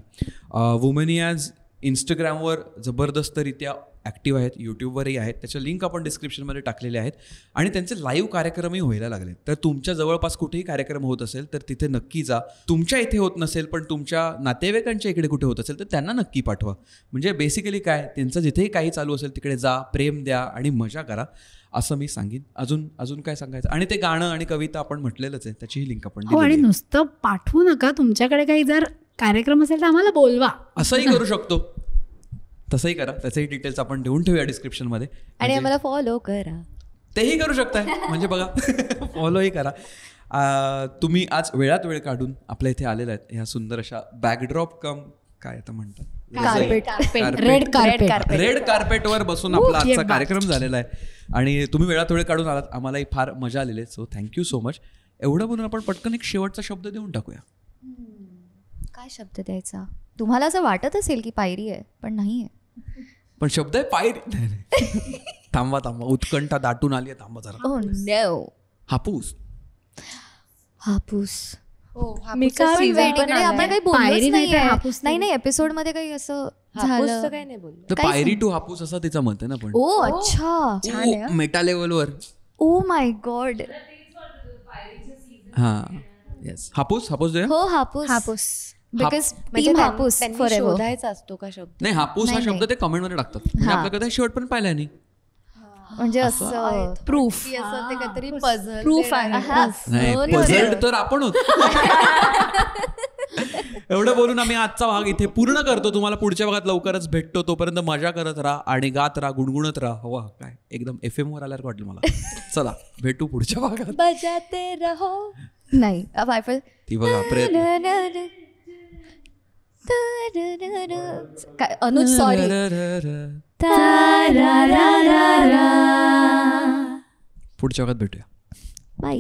वुमनियाज इंस्टाग्रामवर जबरदस्तरित्या ॲक्टिव्ह आहेत, यूट्यूबवरही आहेत, त्याच्या लिंक आपण डिस्क्रिप्शनमध्ये टाकलेले आहेत. आणि त्यांचे लाईव्ह कार्यक्रमही व्हायला लागले. तर तुमच्या जवळपास कुठेही कार्यक्रम होत असेल तर तिथे नक्की जा. तुमच्या इथे होत नसेल पण तुमच्या नातेवाईकांच्या इकडे कुठे होत असेल तर त्यांना नक्की पाठवा. म्हणजे बेसिकली काय, त्यांचं जिथेही काही चालू असेल तिकडे जा, प्रेम द्या आणि मजा करा, असं मी सांगेन. अजून काय सांगायचं. आणि ते गाणं आणि कविता आपण म्हटलेलंच आहे, त्याचीही लिंक आपण हो. आणि नुसतं पाठवू नका, तुमच्याकडे काही जर कार्यक्रम असेल तर आम्हाला बोलवा. असंही करू शकतो, तसंही करा. त्याचेही डिटेल्स आपण देऊन ठेवूया डिस्क्रिप्शनमध्ये. आणि आम्हाला फॉलो करा, तेही करू शकताय. म्हणजे बघा, फॉलोही करा. तुम्ही आज वेळात वेळ काढून आपल्या इथे आलेला आहेत ह्या सुंदर अशा बॅकड्रॉप कम काय आता म्हणतात, रेड कार्पेटवर बसून आपला आजचा कार्यक्रम झालेला आहे. आणि तुम्ही वेळात वेळ काढून आलात, आम्हालाही फार मजा आलेली आहे. So thank you so much. एवढं बोलून आपण पटकन एक शेवटचा शब्द देऊन टाकूया. काय शब्द द्यायचा? तुम्हाला असं वाटत असेल की पायरी आहे, पण नाही आहे. पण शब्द आहे पायरी. थांबा, उत्कंठा दाटून आली आहे, थांबा जरा. Oh no. हापूस. हापूस. मी काय आपण काही बोललोच पायरी नाही तर नाहीये. हापूस नाही एपिसोड मध्ये काही असं झालं काय नाही बोललो. तर पायरी टू हापूस असा तिचा मत आहे ना. पण ओ अच्छा, छान आहे. मेटा लेवलवर. ओ माय गॉड. हा येस, हापूस देऊया. हो हापूस. हापूस. बिकॉज म्हणजे टीम हापूस त्यांनी फॉरएव्हर. शोधायचा असतो का शब्द. नाही, हापूस हा शब्द ते कमेंटमध्ये टाकतात. म्हणजे आपल्याकडे कधी शेवटपर्यंत पाहिला नाही. म्हणजे असं प्रूफ असं ते काहीतरी puzzle प्रूफ देणार. आहे. नाही, पझल्ड तर आपण होतो. एवढं बोलून आम्ही आजचा भाग इथे पूर्ण करतो. तुम्हाला पुढच्या भागात लवकरच भेटतो. तोपर्यंत मजा करत राहा आणि गात राहा, गुणगुणत राहा. हवा काय एकदम FM वर आल्यावर वाटलं मला. चला भेटू पुढच्या भागात. बजाते रहो. नाही वायफळ. ती बघा प्रयत्न. काय अनुज सॉरी. पुढच्या भागात भेटूया. बाय.